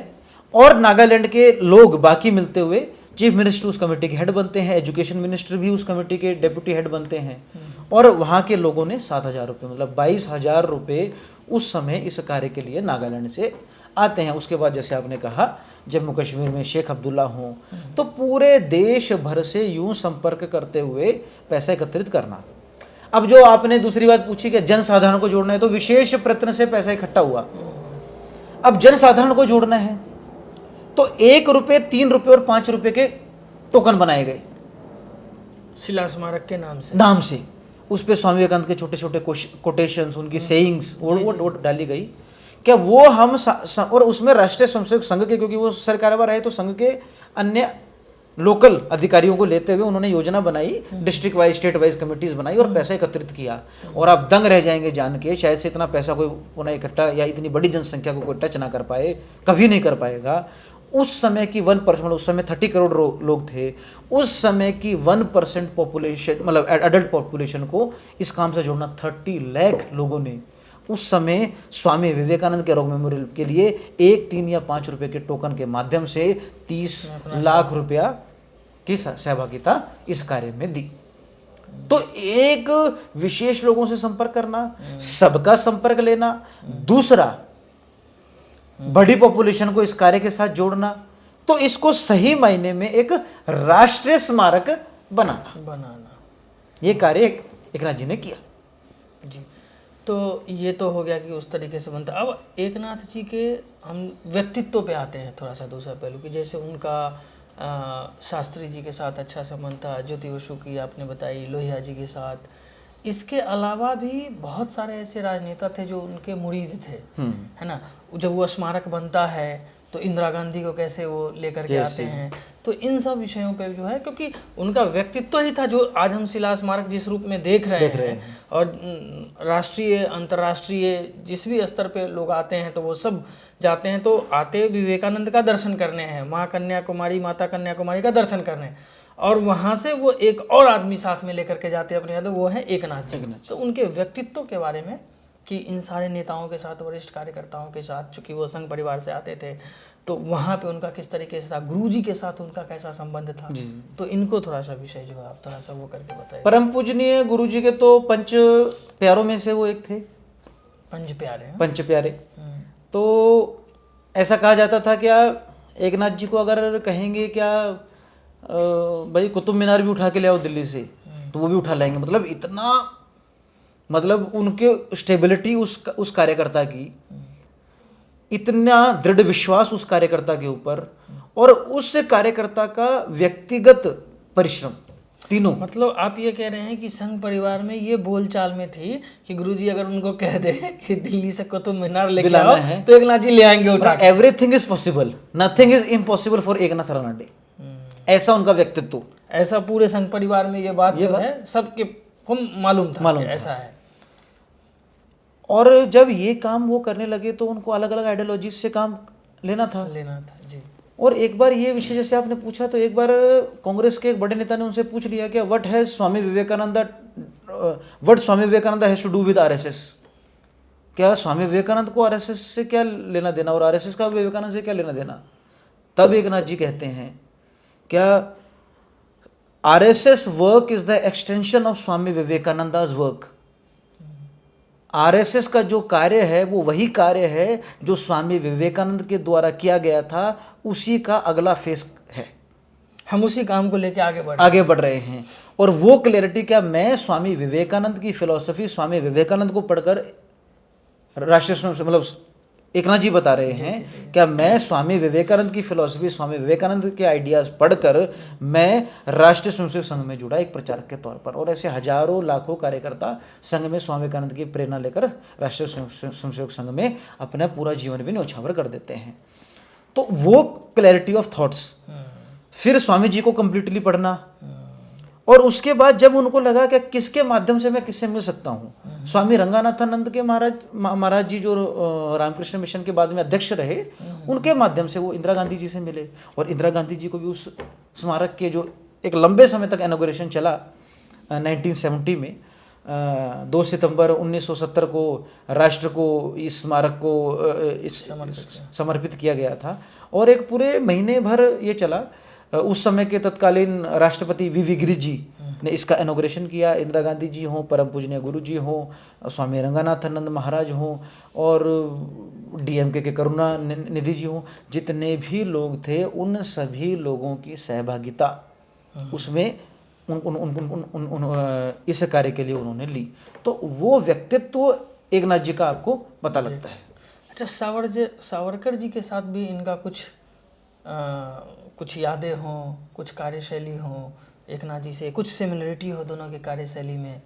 और नागालैंड के लोग बाकी मिलते हुए चीफ मिनिस्टर उस कमेटी के हेड बनते हैं, एजुकेशन मिनिस्टर भी उस कमेटी के डेप्यूटी हेड बनते हैं, और वहाँ के लोगों ने 7,000 रुपये मतलब 22,000 रुपये उस समय इस कार्य के लिए नागालैंड से आते हैं। उसके बाद जैसे आपने कहा जम्मू कश्मीर में शेख अब्दुल्ला हों, तो पूरे देश भर से यूं संपर्क करते हुए पैसा एकत्रित करना। अब जो आपने दूसरी बात पूछी कि जनसाधारण को जोड़ना है, तो विशेष प्रयत्न से पैसा इकट्ठा हुआ। अब जनसाधारण को जोड़ना है तो 1 रुपये, 3 रुपये और 5 रुपये के टोकन बनाए गए शिला स्मारक के नाम से। उस पे स्वामी विवेकानंद के छोटे छोटे कोटेशंस, उनकी सेइंग्स वो डाली गई। क्या वो हम और उसमें राष्ट्रीय स्वयंसेवक संघ के, क्योंकि वो सरकारवार रहे, तो संघ के अन्य लोकल अधिकारियों को लेते हुए उन्होंने योजना बनाई, district wise state wise committees बनाई और पैसा एकत्रित किया। और आप दंग रह जाएंगे जान के, शायद से इतना पैसा कोई पुनः इकट्ठा या इतनी बड़ी जनसंख्या को कोई टच ना कर पाए, कभी नहीं कर पाएगा। उस समय की 1%, उस समय 30 करोड़ लोग थे, उस समय की 1% पॉपुलेशन मतलब एडल्ट पॉपुलेशन को इस काम से जोड़ना 30 लाख लोगों ने उस समय स्वामी विवेकानंद के रॉक मेमोरियल के लिए 1, 3 या 5 रुपए के टोकन के माध्यम से 30 लाख रुपया की सहभागिता इस कार्य में दी। तो एक विशेष लोगों से संपर्क करना, सबका संपर्क लेना, दूसरा बड़ी पॉपुलेशन को इस कार्य के साथ जोड़ना, तो इसको सही मायने में एक राष्ट्रीय स्मारक बनाना ये कार्य एकनाथ जी ने किया। जी, तो ये तो हो गया कि उस तरीके से बनता। अब एकनाथ जी के हम व्यक्तित्व पे आते हैं थोड़ा सा दूसरा पहलू, कि जैसे उनका शास्त्री जी के साथ अच्छा संबंध था, ज्योति बसु की आपने बताई, लोहिया जी के साथ। इसके अलावा भी बहुत सारे ऐसे राजनेता थे जो उनके मुरीद थे, है ना। जब वो स्मारक बनता है तो इंदिरा गांधी को कैसे वो लेकर के आते हैं, तो इन सब विषयों पे जो है, क्योंकि उनका व्यक्तित्व ही था जो आज हम शिला स्मारक जिस रूप में देख रहे हैं। और राष्ट्रीय अंतर्राष्ट्रीय जिस भी स्तर पे लोग आते हैं तो वो सब जाते हैं, तो आते विवेकानंद का दर्शन करने हैं, माँ कन्याकुमारी, माता कन्याकुमारी का दर्शन करने, और वहाँ से वो एक और आदमी साथ में लेकर के जाते हैं अपने याद, वो है एकनाथ जी। तो उनके व्यक्तित्व के बारे में कि इन सारे नेताओं के साथ, वरिष्ठ कार्यकर्ताओं के साथ, चूँकि वो संघ परिवार से आते थे, तो वहाँ पे उनका किस तरीके से था, गुरुजी के साथ उनका कैसा संबंध था, तो इनको थोड़ा सा विषय जो है आप थोड़ा सा वो करके बताइए। परम पूजनीय गुरुजी के तो 5 प्यारों में से वो एक थे, 5 प्यारे। 5 प्यारे। तो ऐसा कहा जाता था क्या, एकनाथ जी को अगर कहेंगे क्या भाई कुतुब मीनार भी उठा के ले आओ दिल्ली से, तो वो भी उठा लाएंगे। मतलब इतना, मतलब उनके स्टेबिलिटी उस कार्यकर्ता की, इतना दृढ़ विश्वास उस कार्यकर्ता के ऊपर, और उस कार्यकर्ता का व्यक्तिगत परिश्रम। तीनों। मतलब आप ये कह रहे हैं कि संघ परिवार में ये बोलचाल में थी कि गुरुजी अगर उनको कह दे कि दिल्ली से कुतुब मीनार लेके आओ तो एकनाथ जी ले आएंगे उठा के। Everything is possible, nothing is impossible for Eknath Ranade, ऐसा उनका व्यक्तित्व। ऐसा पूरे संघ परिवार में ये बात जो है सबके को मालूम था कि ऐसा है। और जब ये काम वो करने लगे तो उनको अलग अलग आइडियोलॉजीज से काम लेना था जी। और एक बार ये विषय जैसे आपने पूछा तो एक बार कांग्रेस के एक बड़े नेता ने उनसे पूछ लिया कि what Swami Vivekananda has to do with RSS, क्या स्वामी विवेकानंद को आरएसएस से क्या लेना देना और आरएसएस का विवेकानंद से क्या लेना देना। तब एकनाथ जी कहते हैं क्या RSS work is the extension of Swami Vivekananda's work. RSS का जो कार्य है वो वही कार्य है जो स्वामी विवेकानंद के द्वारा किया गया था, उसी का अगला फेस है। हम उसी काम को लेके आगे बढ़ रहे हैं। और वो क्लैरिटी क्या मैं स्वामी विवेकानंद की फिलॉसफी, स्वामी विवेकानंद को पढ़कर राष्ट्रीय मतलब एकनाथ जी बता रहे हैं क्या मैं स्वामी विवेकानंद की फिलॉसफी, स्वामी विवेकानंद के आइडियाज़ पढ़कर मैं राष्ट्रीय स्वयंसेवक संघ में जुड़ा एक प्रचारक के तौर पर। और ऐसे हजारों लाखों कार्यकर्ता संघ में स्वामी विवेकानंद की प्रेरणा लेकर राष्ट्रीय स्वयंसेवक संघ में अपना पूरा जीवन भी न्यौछावर कर देते हैं। तो वो क्लैरिटी ऑफ थॉट्स, फिर स्वामी जी को कंप्लीटली पढ़ना और उसके बाद जब उनको लगा कि किसके माध्यम से मैं किससे मिल सकता हूँ, स्वामी रंगानाथानंद के महाराज जी जो रामकृष्ण मिशन के बाद में अध्यक्ष रहे, उनके माध्यम से वो इंदिरा गांधी जी से मिले और इंदिरा गांधी जी को भी उस स्मारक के जो एक लंबे समय तक इनॉग्रेशन चला 1970 में 2 सितंबर 1970 को राष्ट्र को इस स्मारक को समर्पित किया गया था और एक पूरे महीने भर ये चला। उस समय के तत्कालीन राष्ट्रपति वी गिरीश जी ने इसका इनॉग्रेशन किया। इंदिरा गांधी जी हों, परम पूजनीय गुरु जी हों, स्वामी रंगानाथानंद महाराज हों और डीएमके के करुणानिधि जी हों, जितने भी लोग थे उन सभी लोगों की सहभागिता उसमें इस कार्य के लिए उन्होंने ली। तो वो व्यक्तित्व एकनाथ जी का आपको पता लगता है। अच्छा, सावरकर जी के साथ भी इनका कुछ यादें हों, कुछ कार्यशैली हों, एकनाथ जी से कुछ सिमिलरिटी हो दोनों की कार्यशैली में,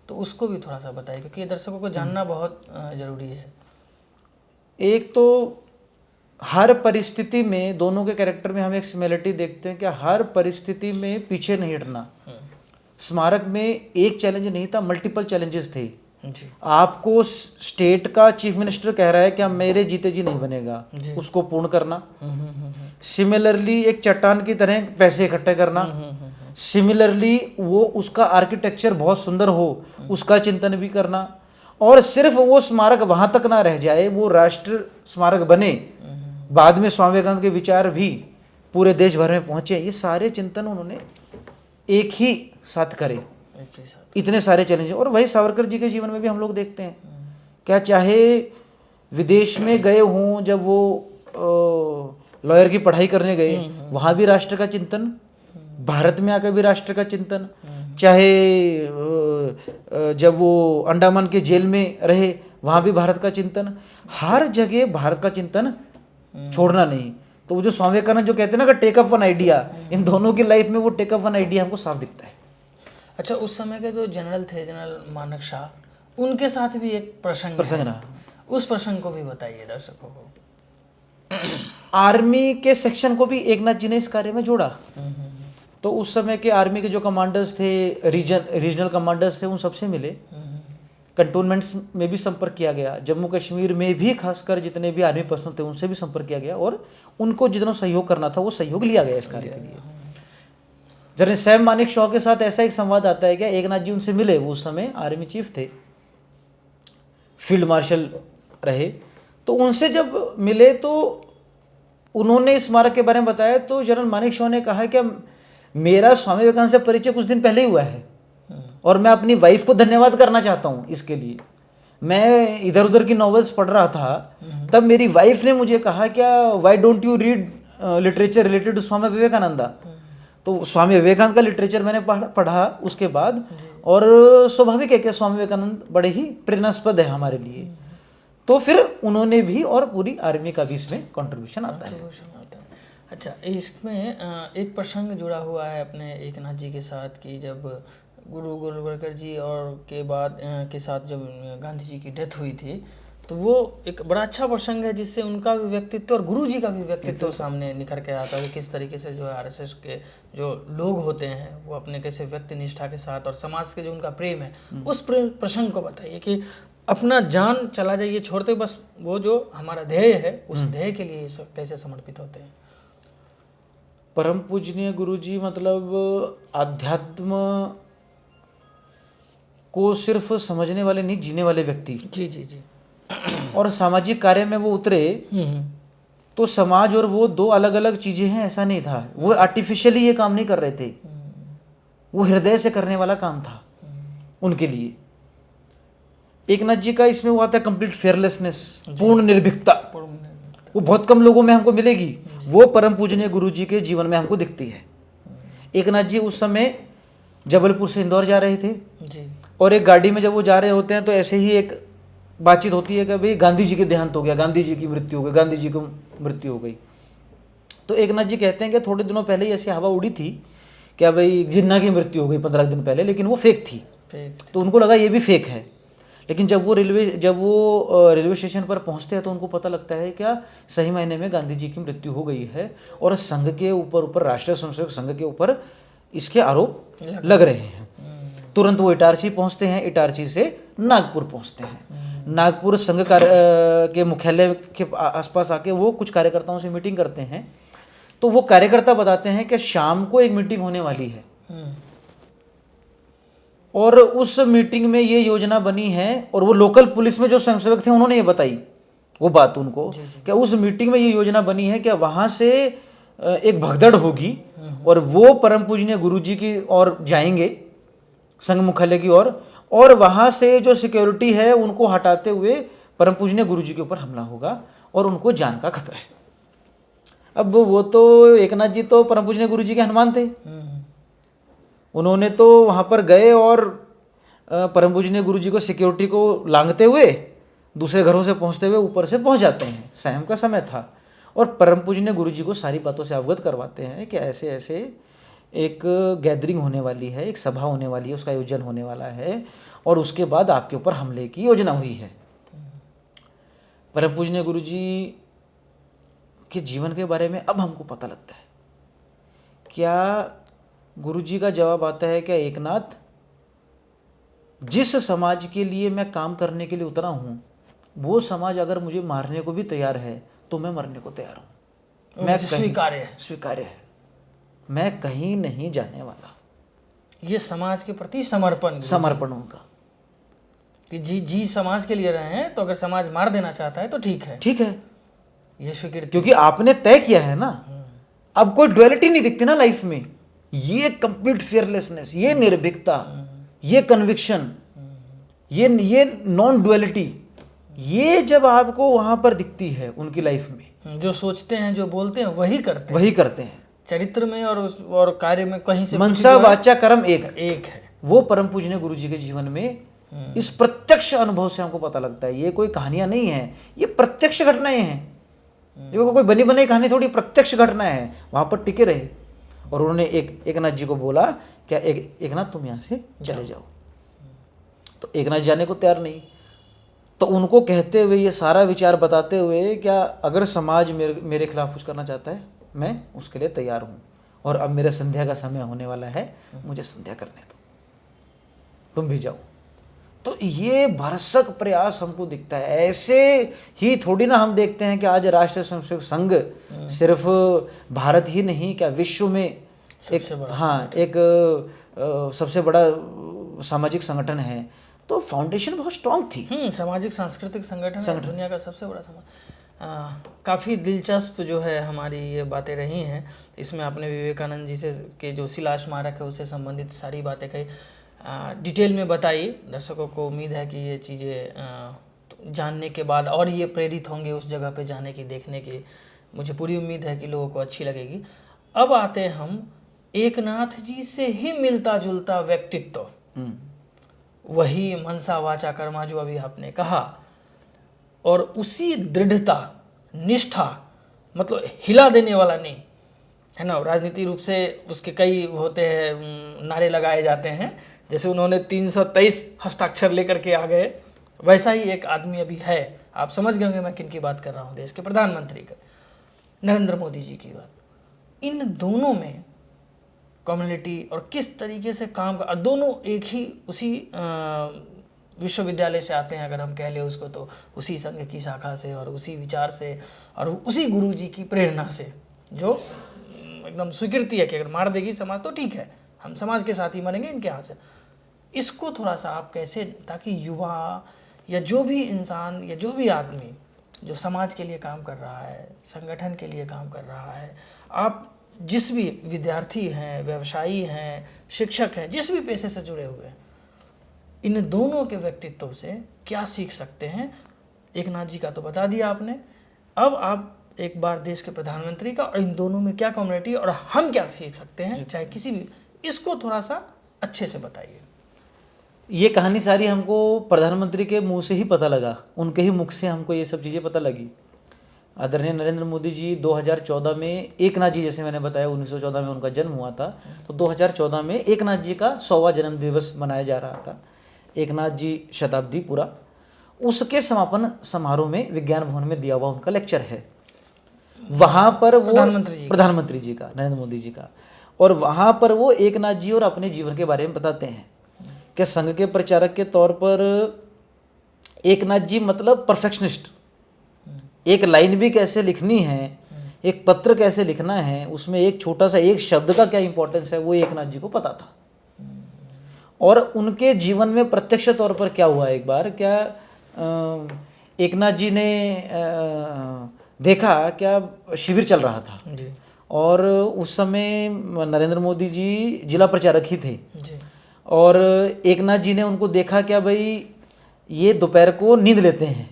तो उसको भी थोड़ा सा बताइए क्योंकि ये दर्शकों को जानना बहुत ज़रूरी है। एक तो हर परिस्थिति में दोनों के कैरेक्टर में हम एक सिमिलरिटी देखते हैं कि हर परिस्थिति में पीछे नहीं हटना। स्मारक में एक चैलेंज नहीं था, मल्टीपल चैलेंजेस थे जी। आपको स्टेट का चीफ मिनिस्टर कह रहा है कि मेरे जीते जी नहीं बनेगा, उसको पूर्ण करना। सिमिलरली एक चट्टान की तरह पैसे इकट्ठे करना। सिमिलरली वो उसका आर्किटेक्चर बहुत सुंदर हो, उसका चिंतन भी करना। और सिर्फ वो स्मारक वहां तक ना रह जाए, वो राष्ट्र स्मारक बने, बाद में स्वामी विवेकानंद के विचार भी पूरे देश भर में पहुंचे। ये सारे चिंतन उन्होंने एक ही साथ करे, इतने सारे चैलेंज। और वही सावरकर जी के जीवन में भी हम लोग देखते हैं क्या, चाहे विदेश में गए हों, जब वो लॉयर की पढ़ाई करने गए वहाँ भी राष्ट्र का चिंतन, भारत में आकर भी राष्ट्र का चिंतन, चाहे जब वो अंडमान के जेल में रहे वहाँ भी भारत का चिंतन, हर जगह भारत का चिंतन छोड़ना नहीं। तो वो जो स्वामी विवेकानंद जो कहते हैं ना कि टेक अप वन आइडिया, इन दोनों की लाइफ में वो टेक अप वन आइडिया हमको साफ दिखता है। अच्छा, उस समय के जो जनरल थे, जनरल मानक शाह, उनके साथ भी एक प्रसंग रहा, उस प्रसंग को भी बताइए दर्शकों को। आर्मी के सेक्शन को भी एकनाथ जी ने इस कार्य में जोड़ा। तो उस समय के आर्मी के जो कमांडर्स थे, रीजनल कमांडर्स थे, उन सबसे मिले, कंटोनमेंट्स में भी संपर्क किया गया, जम्मू कश्मीर में भी खासकर जितने भी आर्मी पर्सनल थे उनसे भी संपर्क किया गया और उनको जितना सहयोग करना था वो सहयोग लिया गया इस कार्य के लिए। जनरल सैम मानेकशॉ के साथ ऐसा एक संवाद आता है क्या, एकनाथ जी उनसे मिले, वो उस समय आर्मी चीफ थे, फील्ड मार्शल रहे। तो उनसे जब मिले तो उन्होंने इस स्मारक के बारे में बताया तो जनरल मानेकशॉ ने कहा कि मेरा स्वामी विवेकानंद से परिचय कुछ दिन पहले ही हुआ है और मैं अपनी वाइफ को धन्यवाद करना चाहता हूँ इसके लिए। मैं इधर उधर की नॉवेल्स पढ़ रहा था, तब मेरी वाइफ ने मुझे कहा क्या why don't you read literature related to Swami Vivekananda. तो स्वामी विवेकानंद का लिटरेचर मैंने पढ़ा उसके बाद, और स्वाभाविक है कि स्वामी विवेकानंद बड़े ही प्रेरणास्पद है हमारे लिए। तो फिर उन्होंने भी और पूरी आर्मी का भी इसमें कंट्रीब्यूशन आता है। अच्छा, इसमें एक प्रसंग जुड़ा हुआ है अपने एकनाथ जी के साथ कि जब गुरु गोलवलकर जी और के बाद के साथ जब गांधी जी की डेथ हुई थी, तो वो एक बड़ा अच्छा प्रसंग है जिससे उनका भी व्यक्तित्व और गुरु जी का भी व्यक्तित्व सामने निखर के आता है कि किस तरीके से जो है आरएसएस के जो लोग होते हैं वो अपने कैसे व्यक्ति निष्ठा के साथ और समाज के जो उनका प्रेम है उस प्रसंग को बताइए कि अपना जान चला जाइए छोड़ते बस वो जो हमारा ध्येय है उस ध्येय के लिए सब कैसे समर्पित होते हैं। परम पूजनीय गुरु जी मतलब आध्यात्म को सिर्फ समझने वाले नहीं, जीने वाले व्यक्ति। जी जी जी। और सामाजिक कार्य में वो उतरे तो समाज और वो दो अलग अलग चीजें हैं ऐसा नहीं था। वो आर्टिफिशियली ये काम नहीं कर रहे थे, वो हृदय से करने वाला काम था उनके लिए। एकनाथ जी का इसमें वो आता है कंप्लीट फेयरलेसनेस, पूर्ण निर्भीकता। वो बहुत कम लोगों में हमको मिलेगी, वो परम पूजनीय गुरु जी के जीवन में हमको दिखती है। एकनाथ जी उस समय जबलपुर से इंदौर जा रहे थे जी। और एक गाड़ी में जब वो जा रहे होते हैं तो ऐसे ही एक बातचीत होती है कि भाई गांधी जी के देहांत हो गया, गांधी जी की मृत्यु हो गई, गांधी जी की मृत्यु हो गई। तो एकनाथ जी कहते हैं कि थोड़े दिनों पहले ही ऐसी हवा उड़ी थी क्या भाई जिन्ना की मृत्यु हो गई 15 दिन पहले, लेकिन वो फेक थी। तो उनको लगा ये भी फेक है। लेकिन जब वो रेलवे स्टेशन पर पहुंचते हैं तो उनको पता लगता है क्या सही मायने में गांधी जी की मृत्यु हो गई है और संघ के ऊपर राष्ट्रीय स्वयंसेवक संघ के ऊपर इसके आरोप लग रहे हैं। तुरंत वो इटारसी पहुंचते हैं, इटारसी से नागपुर पहुंचते हैं। नागपुर संघ के मुख्यालय के आसपास आके वो कुछ कार्यकर्ताओं से मीटिंग करते हैं। तो वो कार्यकर्ता बताते हैं कि शाम को एक मीटिंग होने वाली है और उस मीटिंग में ये योजना बनी है। और वो लोकल पुलिस में जो स्वयंसेवक थे उन्होंने ये बताई वो बात उनको कि उस मीटिंग में ये योजना बनी है कि वहां से एक भगदड़ होगी और वो परम पूजनीय गुरु जी की ओर जाएंगे संघ मुख्यालय की ओर, और वहां से जो सिक्योरिटी है उनको हटाते हुए परम पूजनीय गुरु जी के ऊपर हमला होगा और उनको जान का खतरा है। अब वो तो एकनाथ जी तो परम पूजनीय गुरु जी के हनुमान थे, उन्होंने तो वहां पर गए और परम पूजनीय गुरु जी को सिक्योरिटी को लांघते हुए दूसरे घरों से पहुंचते हुए ऊपर से पहुंच जाते हैं। शाम का समय था और परम पूजनीय गुरु जी को सारी बातों से अवगत करवाते हैं कि ऐसे ऐसे एक गैदरिंग होने वाली है, एक सभा होने वाली है, उसका आयोजन होने वाला है और उसके बाद आपके ऊपर हमले की योजना हुई है। परम पूजनीय गुरु जी के जीवन के बारे में अब हमको पता लगता है। क्या गुरु जी का जवाब आता है, क्या एकनाथ जिस समाज के लिए मैं काम करने के लिए उतरा हूँ वो समाज अगर मुझे मारने को भी तैयार है तो मैं मरने को तैयार हूँ। मैं स्वीकार्य है, मैं कहीं नहीं जाने वाला। ये समाज के प्रति समर्पण उनका कि जी समाज के लिए रहे हैं तो अगर समाज मार देना चाहता है तो ठीक है, ये स्वीकृति, क्योंकि आपने तय किया है ना। अब कोई ड्युअलिटी नहीं दिखती ना लाइफ में। ये कंप्लीट फियरलेसनेस, ये निर्भीकता, ये कन्विक्शन, ये नॉन ड्युअलिटी, ये जब आपको वहां पर दिखती है उनकी लाइफ में, जो सोचते हैं जो बोलते हैं वही करते हैं चरित्र में और कार्य में कहीं से मनसा वाचा कर्म एक है। वो परम पूजनीय गुरु जी के जीवन में इस प्रत्यक्ष अनुभव से हमको पता लगता है। ये कोई कहानियां नहीं है, ये प्रत्यक्ष घटनाएं हैं। ये कोई बनी बनाई कहानी थोड़ी, प्रत्यक्ष घटनाएं हैं। वहां पर टिके रहे और उन्होंने एकनाथ जी को बोला क्या एकनाथ तुम यहाँ से चले जाओ। तो एकनाथ जाने को तैयार नहीं। तो उनको कहते हुए ये सारा विचार बताते हुए क्या अगर समाज मेरे खिलाफ कुछ करना चाहता है मैं उसके लिए तैयार हूँ और अब मेरे संध्या का समय होने वाला है, मुझे संध्या करने दो, तुम भी जाओ। तो ये भरसक प्रयास हमको दिखता है। ऐसे ही थोड़ी ना हम देखते हैं कि आज राष्ट्रीय स्वयंसेवक संघ सिर्फ भारत ही नहीं क्या विश्व में एक सबसे बड़ा सामाजिक संगठन है। तो फाउंडेशन बहुत स्ट्रांग थी। सामाजिक सांस्कृतिक संगठन दुनिया का सबसे बड़ा काफ़ी दिलचस्प जो है हमारी ये बातें रही हैं। इसमें आपने विवेकानंद जी से के जो शिला स्मारक है उससे संबंधित सारी बातें कही, डिटेल में बताई। दर्शकों को उम्मीद है कि ये चीज़ें जानने के बाद और ये प्रेरित होंगे उस जगह पे जाने की, देखने की। मुझे पूरी उम्मीद है कि लोगों को अच्छी लगेगी। अब आते हैं हम एकनाथ जी से ही मिलता जुलता व्यक्तित्व, वही मनसा वाचा कर्मा जो अभी आपने कहा, और उसी दृढ़ता निष्ठा, मतलब हिला देने वाला नहीं, है ना। राजनीति रूप से उसके कई होते हैं, नारे लगाए जाते हैं, जैसे उन्होंने 323 हस्ताक्षर लेकर के आ गए, वैसा ही एक आदमी अभी है। आप समझ गए होंगे मैं किन की बात कर रहा हूँ, देश के प्रधानमंत्री का, नरेंद्र मोदी जी की बात। इन दोनों में कम्युनिटी और किस तरीके से काम कर, दोनों एक ही उसी विश्वविद्यालय से आते हैं, अगर हम कह लें उसको, तो उसी संघ की शाखा से और उसी विचार से और उसी गुरु जी की प्रेरणा से, जो एकदम स्वीकृति है कि अगर मार देगी समाज तो ठीक है, हम समाज के साथ ही मरेंगे इनके हाथ से। इसको थोड़ा सा आप कैसे, ताकि युवा या जो भी इंसान या जो भी आदमी जो समाज के लिए काम कर रहा है, संगठन के लिए काम कर रहा है, आप जिस भी विद्यार्थी हैं, व्यवसायी हैं, शिक्षक हैं, जिस भी पेशे से जुड़े हुए हैं, इन दोनों के व्यक्तित्व से क्या सीख सकते हैं? एक नाथ जी का तो बता दिया आपने, अब आप एक बार देश के प्रधानमंत्री का और इन दोनों में क्या कम्युनिटी और हम क्या सीख सकते हैं, चाहे किसी भी, इसको थोड़ा सा अच्छे से बताइए। ये कहानी सारी हमको प्रधानमंत्री के मुंह से ही पता लगा, उनके ही मुख से हमको ये सब चीज़ें पता लगी। आदरणीय नरेंद्र मोदी जी 2014 में, एक नाथ जी जैसे मैंने बताया 1914 में उनका जन्म हुआ था, तो 2014 में एक नाथ जी का 100वां जन्म दिवस मनाया जा रहा था, एक नाथ जी शताब्दी पूरा। उसके समापन समारोह में विज्ञान भवन में दिया हुआ उनका लेक्चर है। वहाँ पर वो प्रधानमंत्री जी का, नरेंद्र मोदी जी का, और वहाँ पर वो एक नाथ जी और अपने जीवन के बारे में बताते हैं कि संघ के प्रचारक के तौर पर एक नाथ जी मतलब परफेक्शनिस्ट, एक लाइन भी कैसे लिखनी है, एक पत्र कैसे लिखना है, उसमें एक छोटा सा एक शब्द का क्या इंपॉर्टेंस है, वो एक नाथ जी को पता था। और उनके जीवन में प्रत्यक्ष तौर पर क्या हुआ, एक बार क्या एक नाथ जी ने देखा, क्या शिविर चल रहा था जी। और उस समय नरेंद्र मोदी जी जिला प्रचारक ही थे जी। और एक नाथ जी ने उनको देखा, क्या भाई ये दोपहर को नींद लेते हैं,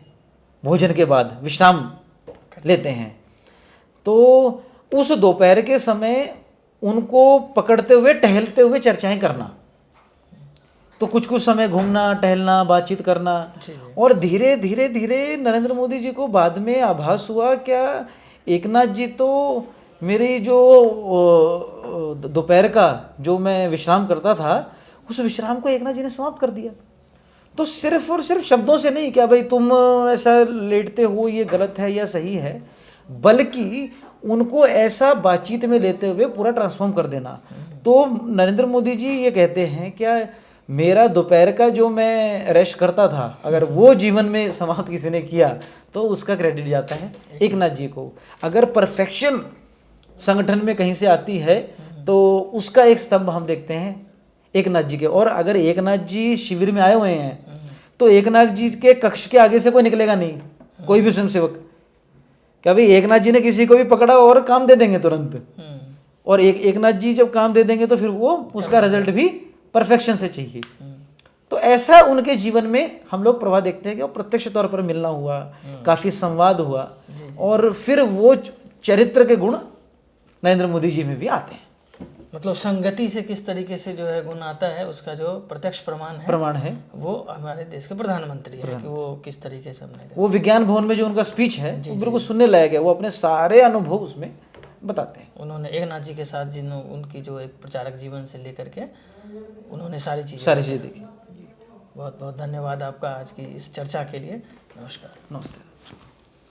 भोजन के बाद विश्राम लेते हैं, तो उस दोपहर के समय उनको पकड़ते हुए टहलते हुए चर्चाएं करना, तो कुछ कुछ समय घूमना, टहलना, बातचीत करना। और धीरे धीरे धीरे नरेंद्र मोदी जी को बाद में आभास हुआ, क्या एक नाथ जी तो मेरी जो दोपहर का जो मैं विश्राम करता था, उस विश्राम को एक नाथ जी ने समाप्त कर दिया। तो सिर्फ और सिर्फ शब्दों से नहीं, क्या भाई तुम ऐसा लेटते हो, ये गलत है या सही है, बल्कि उनको ऐसा बातचीत में लेते हुए पूरा ट्रांसफॉर्म कर देना। तो नरेंद्र मोदी जी ये कहते हैं, क्या मेरा दोपहर का जो मैं रेस्ट करता था, अगर वो जीवन में समाप्त किसी ने किया तो उसका क्रेडिट जाता है एक नाथ जी को। अगर परफेक्शन संगठन में कहीं से आती है तो उसका एक स्तंभ हम देखते हैं एक नाथ जी के। और अगर एक नाथ जी शिविर में आए हुए हैं तो एक नाथ जी के कक्ष के आगे से कोई निकलेगा नहीं, कोई भी स्वयंसेवक। क्या भाई एक नाथ जी ने किसी को भी पकड़ा और काम दे देंगे तुरंत, और एक नाथ जी जब काम दे देंगे तो फिर वो उसका रिजल्ट भी परफेक्शन से चाहिए। तो ऐसा उनके जीवन में हम लोग प्रभाव देखते हैं कि वो प्रत्यक्ष तौर पर मिलना हुआ, काफ़ी संवाद हुआ, और फिर वो चरित्र के गुण नरेंद्र मोदी जी में भी आते हैं। मतलब संगति से किस तरीके से जो है गुण आता है, उसका जो प्रत्यक्ष प्रमाण है वो हमारे देश के प्रधानमंत्री है कि वो किस तरीके से हमने, वो विज्ञान भवन में जो उन्होंने स्पीच है वो बिल्कुल सुनने लायक है। वो अपने सारे अनुभव उसमें बताते हैं। उन्होंने एक नाथ जी के साथ जिन्हों उनकी जो एक प्रचारक जीवन से लेकर के उन्होंने सारी चीज़ें देखी। बहुत बहुत धन्यवाद आपका आज की इस चर्चा के लिए। नमस्कार।